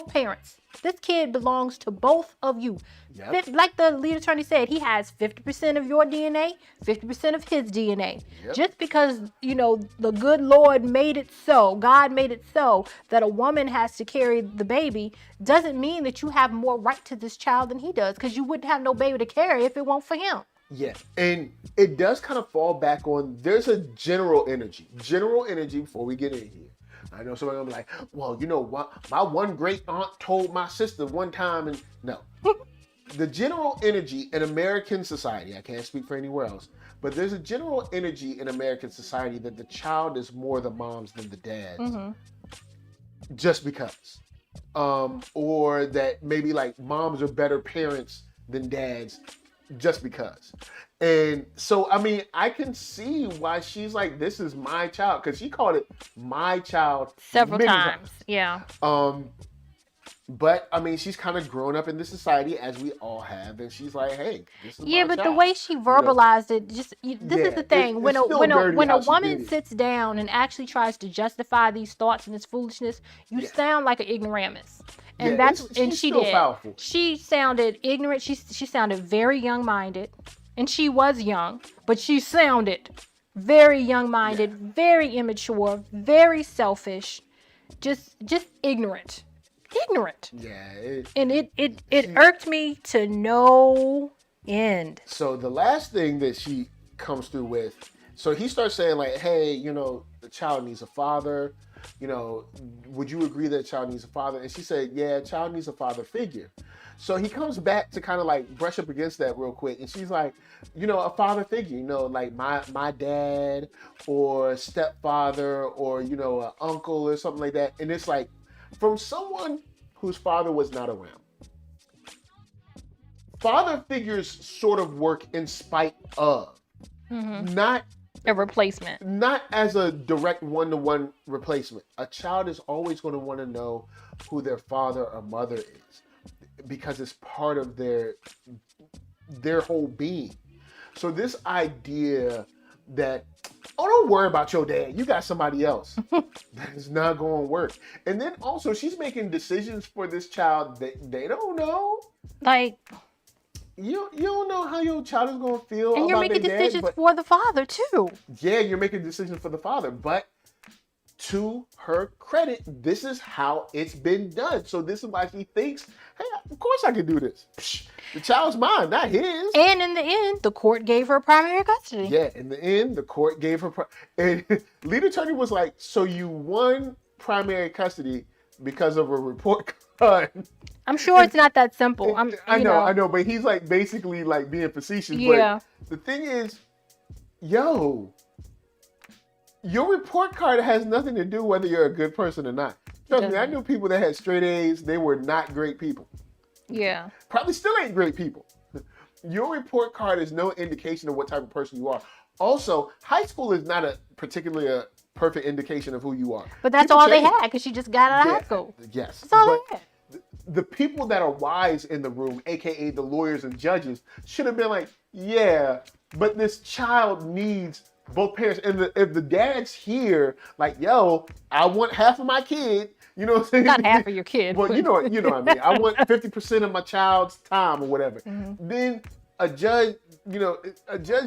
parents. This kid belongs to both of you. Yep. Like the lead attorney said, he has 50% of your DNA, 50% of his DNA. Yep. Just because, the good Lord made it so, God made it so, that a woman has to carry the baby, doesn't mean that you have more right to this child than he does, because you wouldn't have no baby to carry if it weren't for him. Yeah, and it does kind of fall back on, there's a general energy before we get in here. I know somebody will be like, well, you know what? My one great aunt told my sister one time, and no. The general energy in American society, I can't speak for anywhere else, but there's a general energy in American society that the child is more the moms than the dads. Mm-hmm. Just because. Or that maybe like moms are better parents than dads just because. And so, I mean, I can see why she's like, this is my child, because she called it my child several times. Yeah. But I mean, she's kind of grown up in this society, as we all have, and she's like, hey, this is my but child. The way she verbalized it, this is the thing. When a woman sits down and actually tries to justify these thoughts and this foolishness, you sound like an ignoramus. And she did. Powerful. She sounded ignorant. She sounded very young-minded, and she was young, but she sounded very young-minded, very immature, very selfish, just ignorant. Yeah. It irked me to no end. So the last thing that she comes through with, so he starts saying like, hey, the child needs a father. Would you agree that a child needs a father? And she said, yeah, a child needs a father figure. So he comes back to kind of like brush up against that real quick. And she's like, a father figure, like my dad or stepfather or, an uncle or something like that. And it's like, from someone whose father was not around. Father figures sort of work in spite of, not a replacement. Not as a direct one-to-one replacement. A child is always going to want to know who their father or mother is, because it's part of their whole being. So this idea that, oh, don't worry about your dad, you got somebody else, that is not going to work. And then also she's making decisions for this child that they don't know. Like, you don't know how your child is going to feel, and you're making decisions for the father too. Yeah, you're making decisions for the father, but to her credit, this is how it's been done. So this is why she thinks, hey, of course I can do this. Psh, the child's mine, not his. And in the end, the court gave her primary custody. Yeah, in the end, the court gave her and lead attorney was like, so you won primary custody because of a report card. I'm sure it's not that simple. I know, but he's like basically like being facetious. Yeah. But the thing is, your report card has nothing to do whether you're a good person or not. Trust me, I knew people that had straight A's. They were not great people. Yeah. Probably still ain't great people. Your report card is no indication of what type of person you are. Also, high school is not a particularly a perfect indication of who you are. But that's People all they change. had because she just got out of high school. Yes. That's all but they had. the people that are wise in the room, aka the lawyers and judges, should have been like, yeah, but this child needs both parents. And if the dad's here, like, yo, I want half of my kid. You know what I'm saying? Not half of your kid. Well, you know what I mean. I want 50% of my child's time or whatever. Then a judge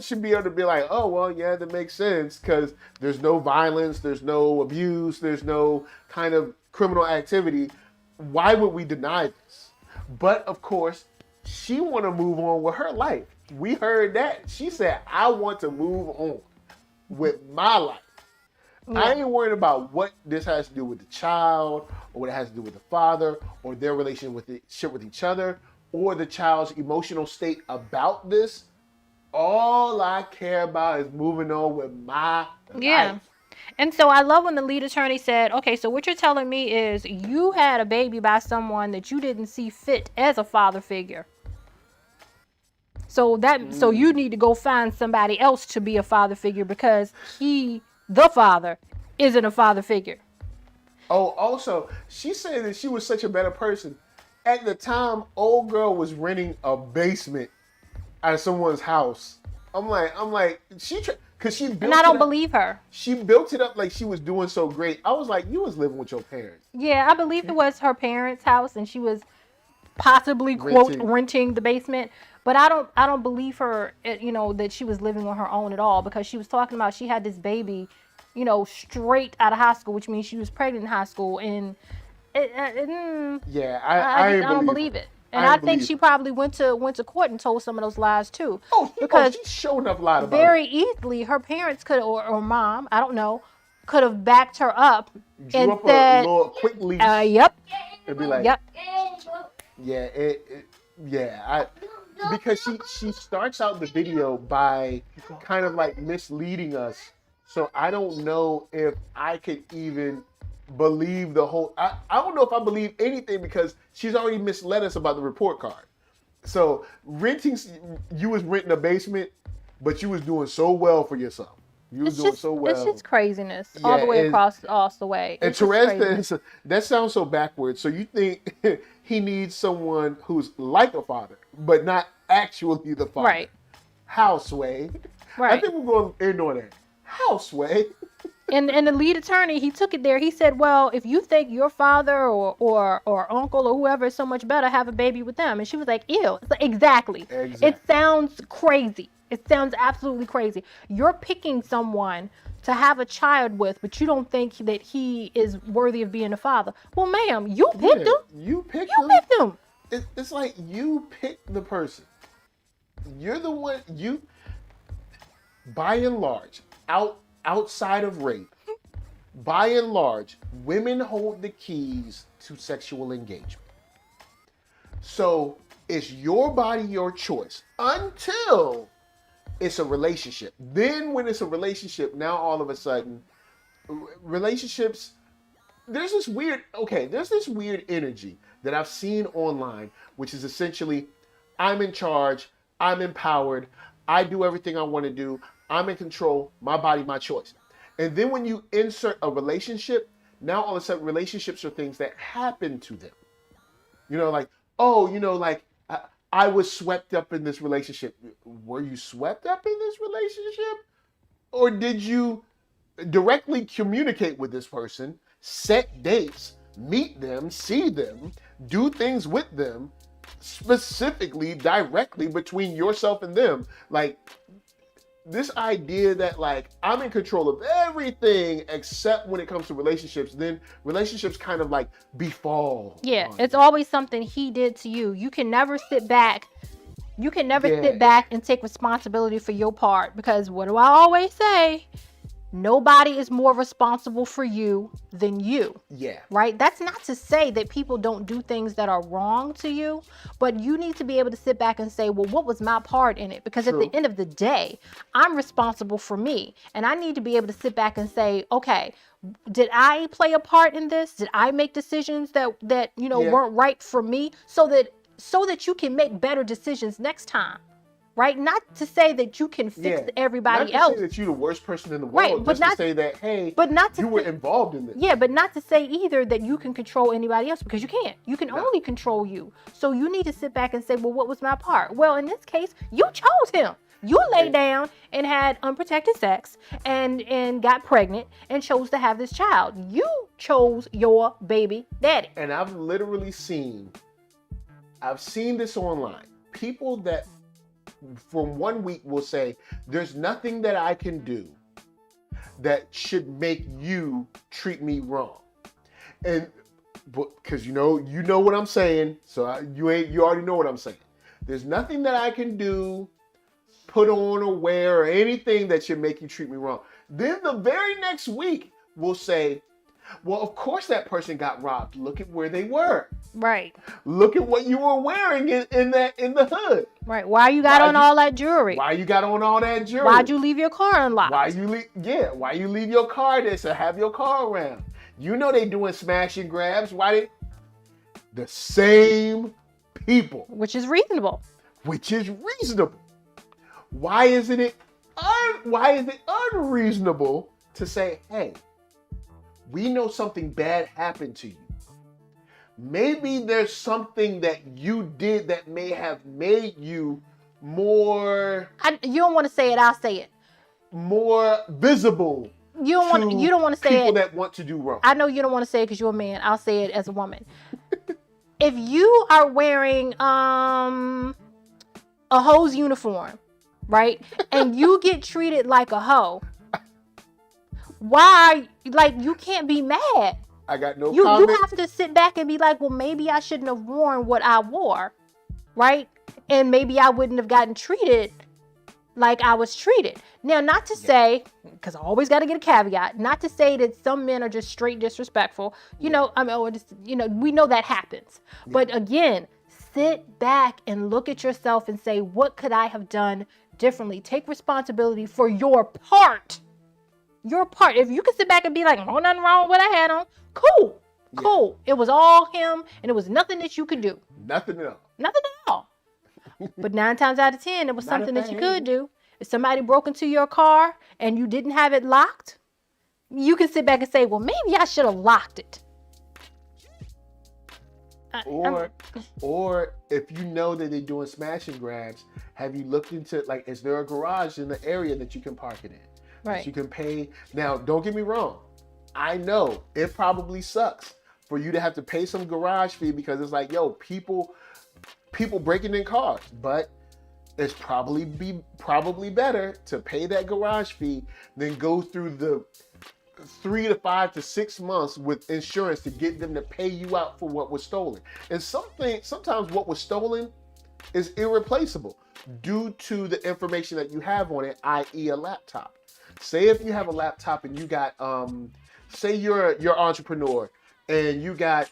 should be able to be like, oh, well, yeah, that makes sense because there's no violence, there's no abuse, there's no kind of criminal activity. Why would we deny this? But of course, she want to move on with her life. We heard that. She said, I want to move on with my life. Yeah. I ain't worried about what this has to do with the child or what it has to do with the father or their relationship with each other or the child's emotional state about this. All I care about is moving on with my life. And so I love when the lead attorney said, okay, so what you're telling me is you had a baby by someone that you didn't see fit as a father figure. So so you need to go find somebody else to be a father figure because the father, isn't a father figure. Oh, also, she said that she was such a better person. At the time, old girl was renting a basement out of someone's house. I'm like, because she built. And I don't believe her. She built it up like she was doing so great. I was like, you was living with your parents. Yeah, I believe it was her parents' house, and she was possibly quote renting the basement. But I don't believe her. That she was living on her own at all because she was talking about she had this baby, straight out of high school, which means she was pregnant in high school, and I don't believe it. And I think she probably went to court and told some of those lies too. Because she's showing enough lies about very easily her parents could or mom, I don't know, could have backed her up and up said, a little quick leash. Yep. And be like, yep. Yeah, because she starts out the video by kind of like misleading us. So I don't know if I could even believe the whole. I don't know if I believe anything because she's already misled us about the report card. So you was renting a basement, but you was doing so well for yourself. You was doing so well. It's just craziness all the way across the way. And Therese, that sounds so backwards. So you think he needs someone who's like a father, but not actually the father. Right. How, Sway? Right. I think we're going to end on that. How, Sway? And the lead attorney, he took it there. He said, well, if you think your father or uncle or whoever is so much better, have a baby with them. And she was like, ew. It's like, exactly. It sounds crazy. It sounds absolutely crazy. You're picking someone to have a child with, but you don't think that he is worthy of being a father. Well, ma'am, you picked him. You picked him. It's like you picked the person. You're the one. By and large, outside of rape, by and large, women hold the keys to sexual engagement. So it's your body, your choice until it's a relationship. Then when it's a relationship, now all of a sudden, relationships, there's this weird energy that I've seen online, which is essentially, I'm in charge, I'm empowered, I do everything I want to do, I'm in control, my body, my choice. And then when you insert a relationship, now all of a sudden relationships are things that happen to them. I was swept up in this relationship. Were you swept up in this relationship? Or did you directly communicate with this person, set dates, meet them, see them, do things with them, specifically, directly between yourself and them? Like, this idea that like I'm in control of everything except when it comes to relationships, then relationships kind of like befall. Yeah, it's always something he did to you. You can never sit back. You can never sit back and take responsibility for your part because what do I always say? Nobody is more responsible for you than you. Yeah. Right? That's not to say that people don't do things that are wrong to you, but you need to be able to sit back and say, well, what was my part in it? Because at the end of the day, I'm responsible for me. And I need to be able to sit back and say, okay, did I play a part in this? Did I make decisions that weren't right for me? So that so that you can make better decisions next time. Right? Not to say that you can fix everybody else. Not to say that you're the worst person in the world. But just to say that, hey, you were involved in this. Yeah, but not to say either that you can control anybody else, because you can't. You can only control you. So you need to sit back and say, well, what was my part? Well, in this case, you chose him. You laid down and had unprotected sex and got pregnant and chose to have this child. You chose your baby daddy. And I've literally seen this online. People that from 1 week will say, there's nothing that I can do that should make you treat me wrong. And because you know what I'm saying, so you already know what I'm saying. There's nothing that I can do, put on or wear or anything that should make you treat me wrong. Then the very next week will say, well, of course that person got robbed. Look at where they were. Right. Look at what you were wearing in the hood. Right. Why you got on all that jewelry? Why you got on all that jewelry? Why'd you leave your car unlocked? Why you leave your car there to have your car around? You know they doing smash and grabs. The same people. Which is reasonable. Why is it unreasonable to say, hey, we know something bad happened to you. Maybe there's something that you did that may have made you more... You don't want to say it, I'll say it. More visible. You don't want to say people it. That want to do wrong. I know you don't want to say it because you're a man. I'll say it as a woman. If you are wearing a hoe's uniform, right, and you get treated like a hoe, why? Like, you can't be mad. I got no You comment. have to sit back and be like, well, maybe I shouldn't have worn what I wore, right? And maybe I wouldn't have gotten treated like I was treated. Now, not to say, because I always got to get a caveat, not to say that some men are just straight disrespectful. We know that happens. Yeah. But again, sit back and look at yourself and say, what could I have done differently? Take responsibility for your part. Your part. If you can sit back and be like, oh, nothing wrong with what I had on, cool. It was all him, and it was nothing that you could do. Nothing at all. But 9 times out of 10, it was something that you could do. If somebody broke into your car and you didn't have it locked, you can sit back and say, well, maybe I should have locked it. Or if you know that they're doing smash and grabs, have you looked into, like, is there a garage in the area that you can park it in? Right. That you can pay. Now, don't get me wrong. I know it probably sucks for you to have to pay some garage fee because it's like, yo, people breaking in cars, but it's probably better to pay that garage fee than go through the 3 to 5 to 6 months with insurance to get them to pay you out for what was stolen. And sometimes what was stolen is irreplaceable due to the information that you have on it, i.e. a laptop. Say if you have a laptop and you got, say you're an entrepreneur and you got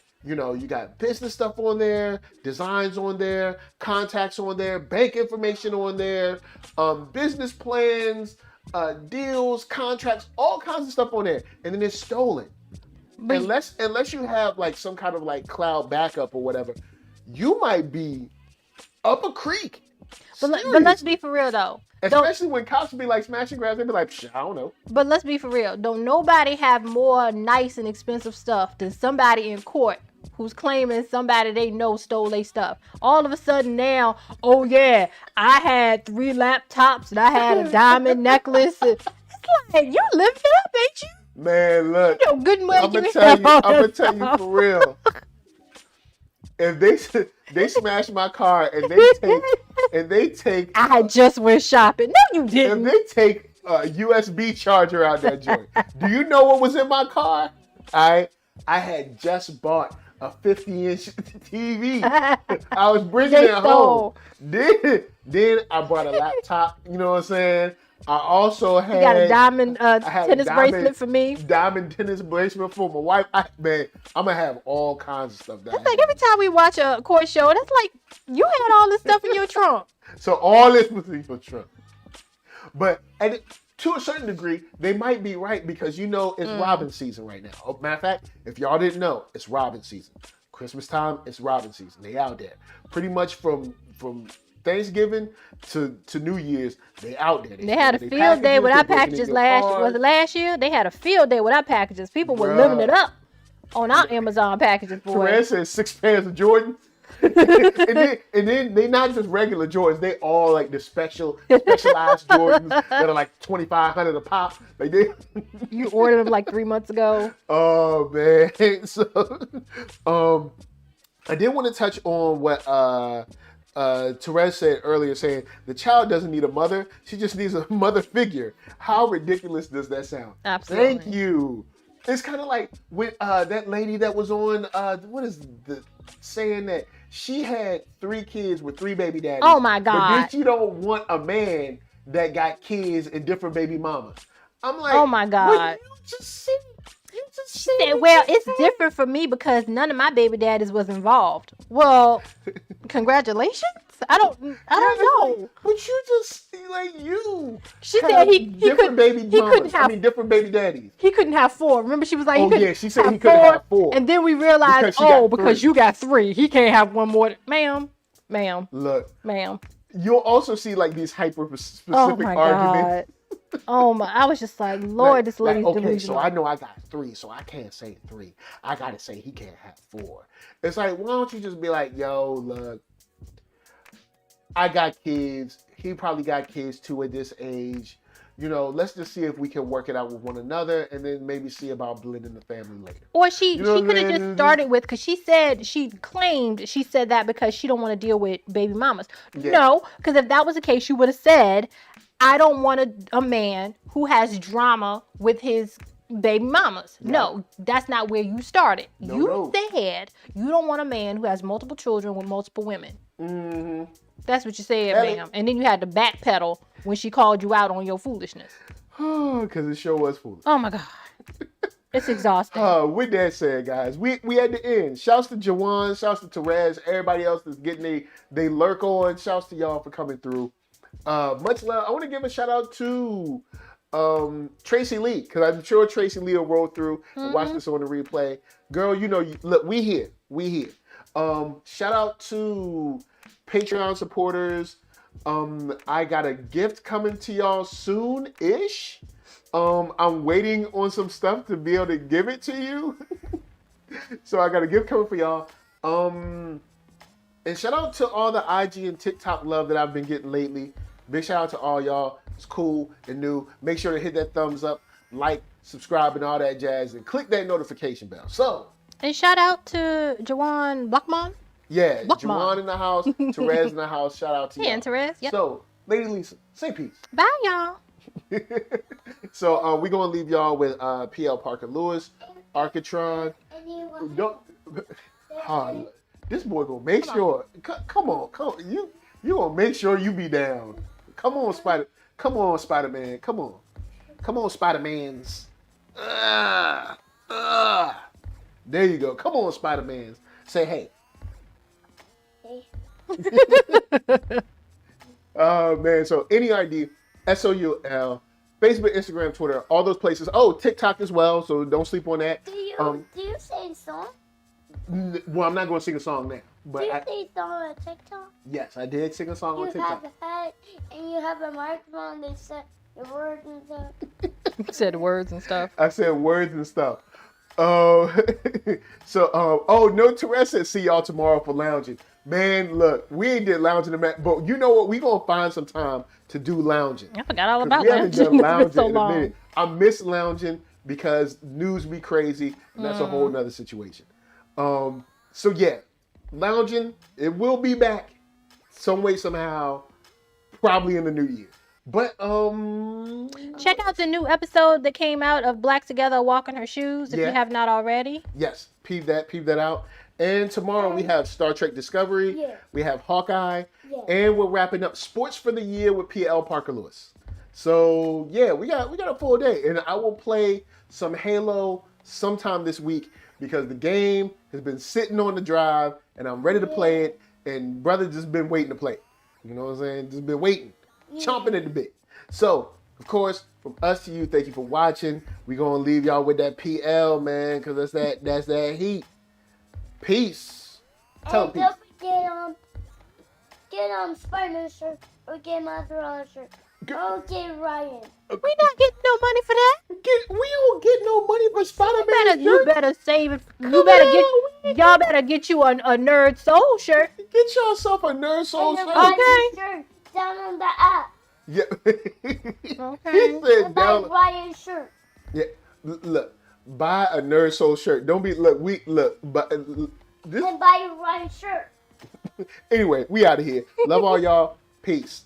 business stuff on there, designs on there, contacts on there, bank information on there, business plans, deals, contracts, all kinds of stuff on there, and then it's stolen. But unless you have like some kind of like cloud backup or whatever, you might be up a creek. But let's be for real though. Especially when cops be like smashing grabs, they be like, I don't know. But let's be for real. Don't nobody have more nice and expensive stuff than somebody in court who's claiming somebody they know stole their stuff. All of a sudden now, oh yeah, I had 3 laptops and I had a diamond necklace. It's like, you living it up, ain't you? Man, look. You know good and well I'm gonna tell you for real. If they smash my car and they take I just went shopping. No, you didn't. If they take a USB charger out that joint, do you know what was in my car? I had just bought a 50-inch TV. I was bringing it home. Then I bought a laptop. You know what I'm saying? I also had. You got a diamond tennis bracelet for me. Diamond tennis bracelet for my wife. I'm gonna have all kinds of stuff. That's like every time we watch a court show, that's like you had all this stuff in your trunk. So all this was in your trunk. But to a certain degree, they might be right because it's robbing season right now. Matter of fact, if y'all didn't know, it's robbing season. Christmas time, it's robin season. They out there. Pretty much from Thanksgiving to New Year's, they out there. They had a field day with our packages last year? They had a field day with our packages. People were living it up on our Amazon packages, boy. Terez says 6 pairs of Jordans. and then they not just regular Jordans, they all like the specialized Jordans that are like $2,500 a pop. Like you ordered them like 3 months ago. Oh man. So I did want to touch on what Terez said earlier, saying the child doesn't need a mother, she just needs a mother figure. How ridiculous does that sound? Absolutely. Thank you. It's kind of like with that lady that was on what is the saying that she had 3 kids with 3 baby daddies. Oh my God. But then she don't want a man that got kids and different baby mamas. I'm like, oh my God. You just said, well, it's different for me because none of my baby daddies was involved. Well, congratulations. I don't know. But you just like you. She said he different baby mamas. Different baby daddies. He couldn't have 4. Remember, she was like, she said he couldn't have 4. And then we realized, because you got 3, he can't have one more. Ma'am. Look, ma'am. You'll also see like these hyper specific arguments. Oh my! I was just like, Lord, this lady's delusional. Okay, so I know I got 3, so I can't say 3. I gotta say he can't have 4. It's like, why don't you just be like, yo, look, I got kids. He probably got kids too at this age. You know, let's just see if we can work it out with one another, and then maybe see about blending the family later. Or she could have just started with, because she claimed she said that because she don't want to deal with baby mamas. Yeah. No, because if that was the case, she would have said, I don't want a man who has drama with his baby mamas. No, that's not where you started. You said you don't want a man who has multiple children with multiple women. Mm-hmm. That's what you said, ma'am. And then you had to backpedal when she called you out on your foolishness. Because it sure was foolish. Oh my God. It's exhausting. With that said, guys, we at the end. Shouts to Jawan, shouts to Terez, everybody else that's getting they lurk on. Shouts to y'all for coming through. Much love. I want to give a shout out to Tracy Lee, because I'm sure Tracy Lee will roll through and watch this on the replay. Girl, you know, look, we here. Shout out to Patreon supporters. I got a gift coming to y'all soon-ish. I'm waiting on some stuff to be able to give it to you. So I got a gift coming for y'all. And shout out to all the IG and TikTok love that I've been getting lately. Big shout out to all y'all. It's cool and new. Make sure to hit that thumbs up, like, subscribe, and all that jazz, and click that notification bell. So. And shout out to Jawan Blackmon. Yeah, Jawan in the house, Terez in the house. Shout out to you. Yeah, and Terez. Yep. So, Lady Lisa, say peace. Bye, y'all. So, we're going to leave y'all with P.L. Parker Lewis, Architron. This boy going to make sure. Come on. You going to make sure you be down. Come on, Spider-Man. Come on, Spider-Mans. There you go. Come on, Spider-Mans. Say hey. Oh man, so NERD, SOUL, Facebook, Instagram, Twitter, all those places. Oh, TikTok as well, so don't sleep on that. Do you sing a song? Well, I'm not going to sing a song now. But do you sing a song on TikTok? Yes, I did sing a song on TikTok. You have a hat and you have a microphone that said the words and stuff. You said words and stuff. I said words and stuff. No, Terez said see y'all tomorrow for lounging. Man, look, we ain't did lounging in but you know what? We gonna find some time to do lounging. I forgot all about lounging. We haven't done lounging so in a minute. I miss lounging because news be crazy, and that's a whole nother situation. So yeah, lounging, it will be back some way, somehow, probably in the new year. But check out the new episode that came out of BlackTogether walking her shoes if you have not already. Yes, peep that out. And tomorrow we have Star Trek Discovery. Yeah. We have Hawkeye. Yeah. And we're wrapping up Sports for the Year with P.L. Parker Lewis. So yeah, we got a full day. And I will play some Halo sometime this week because the game has been sitting on the drive and I'm ready to play it. And brother just been waiting to play it. You know what I'm saying? Just been waiting. Chomping at the bit. So, of course, from us to you, thank you for watching. We're going to leave y'all with that PL, man, because that's that heat. Peace. Tell And them don't peace. forget, get Spider shirt or get my Patron shirt. Or get Ryan. We not getting no money for that. We don't get no money for Spider-Man. You better save it. Y'all better get you a Nerd Soul shirt. Get yourself a NERDSoul And a shirt. Ryan shirt down on the app. Yeah. Okay. He said And buy down. Ryan shirt. Yeah. Look, buy a NERDSoul shirt. Don't be but this. And buy Ryan shirt. Anyway, we out of here. Love all y'all. Peace.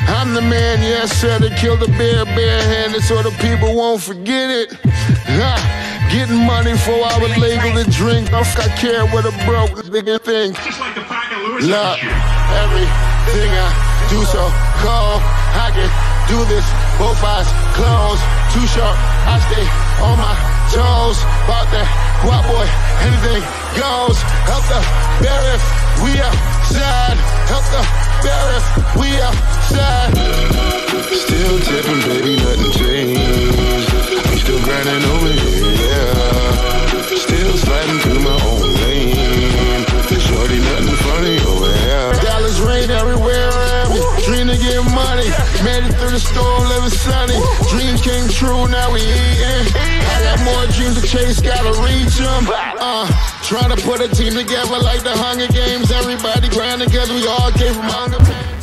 I'm the man, yes sir, that killed a bear barehanded so the people won't forget it. Getting money before I was legal to drink. I care what a broke nigga think. Look, everything I do so cold. I can do this, both eyes closed. Too sharp, I stay on my toes. About that guap boy, anything goes. Help the bear if we outside. Help the bear if we outside. Still tipping, baby, nothing changed. I'm still grinding over here, yeah. Still sliding through my own lane. Shorty, nothing funny over here. Dallas rain everywhere around me. Dream to get money. Made it through the storm, living sunny. Dreams came true, now we eating. I got more dreams to chase, gotta reach them. Trying to put a team together like the Hunger Games. Everybody grind together, we all came from Hunger Games.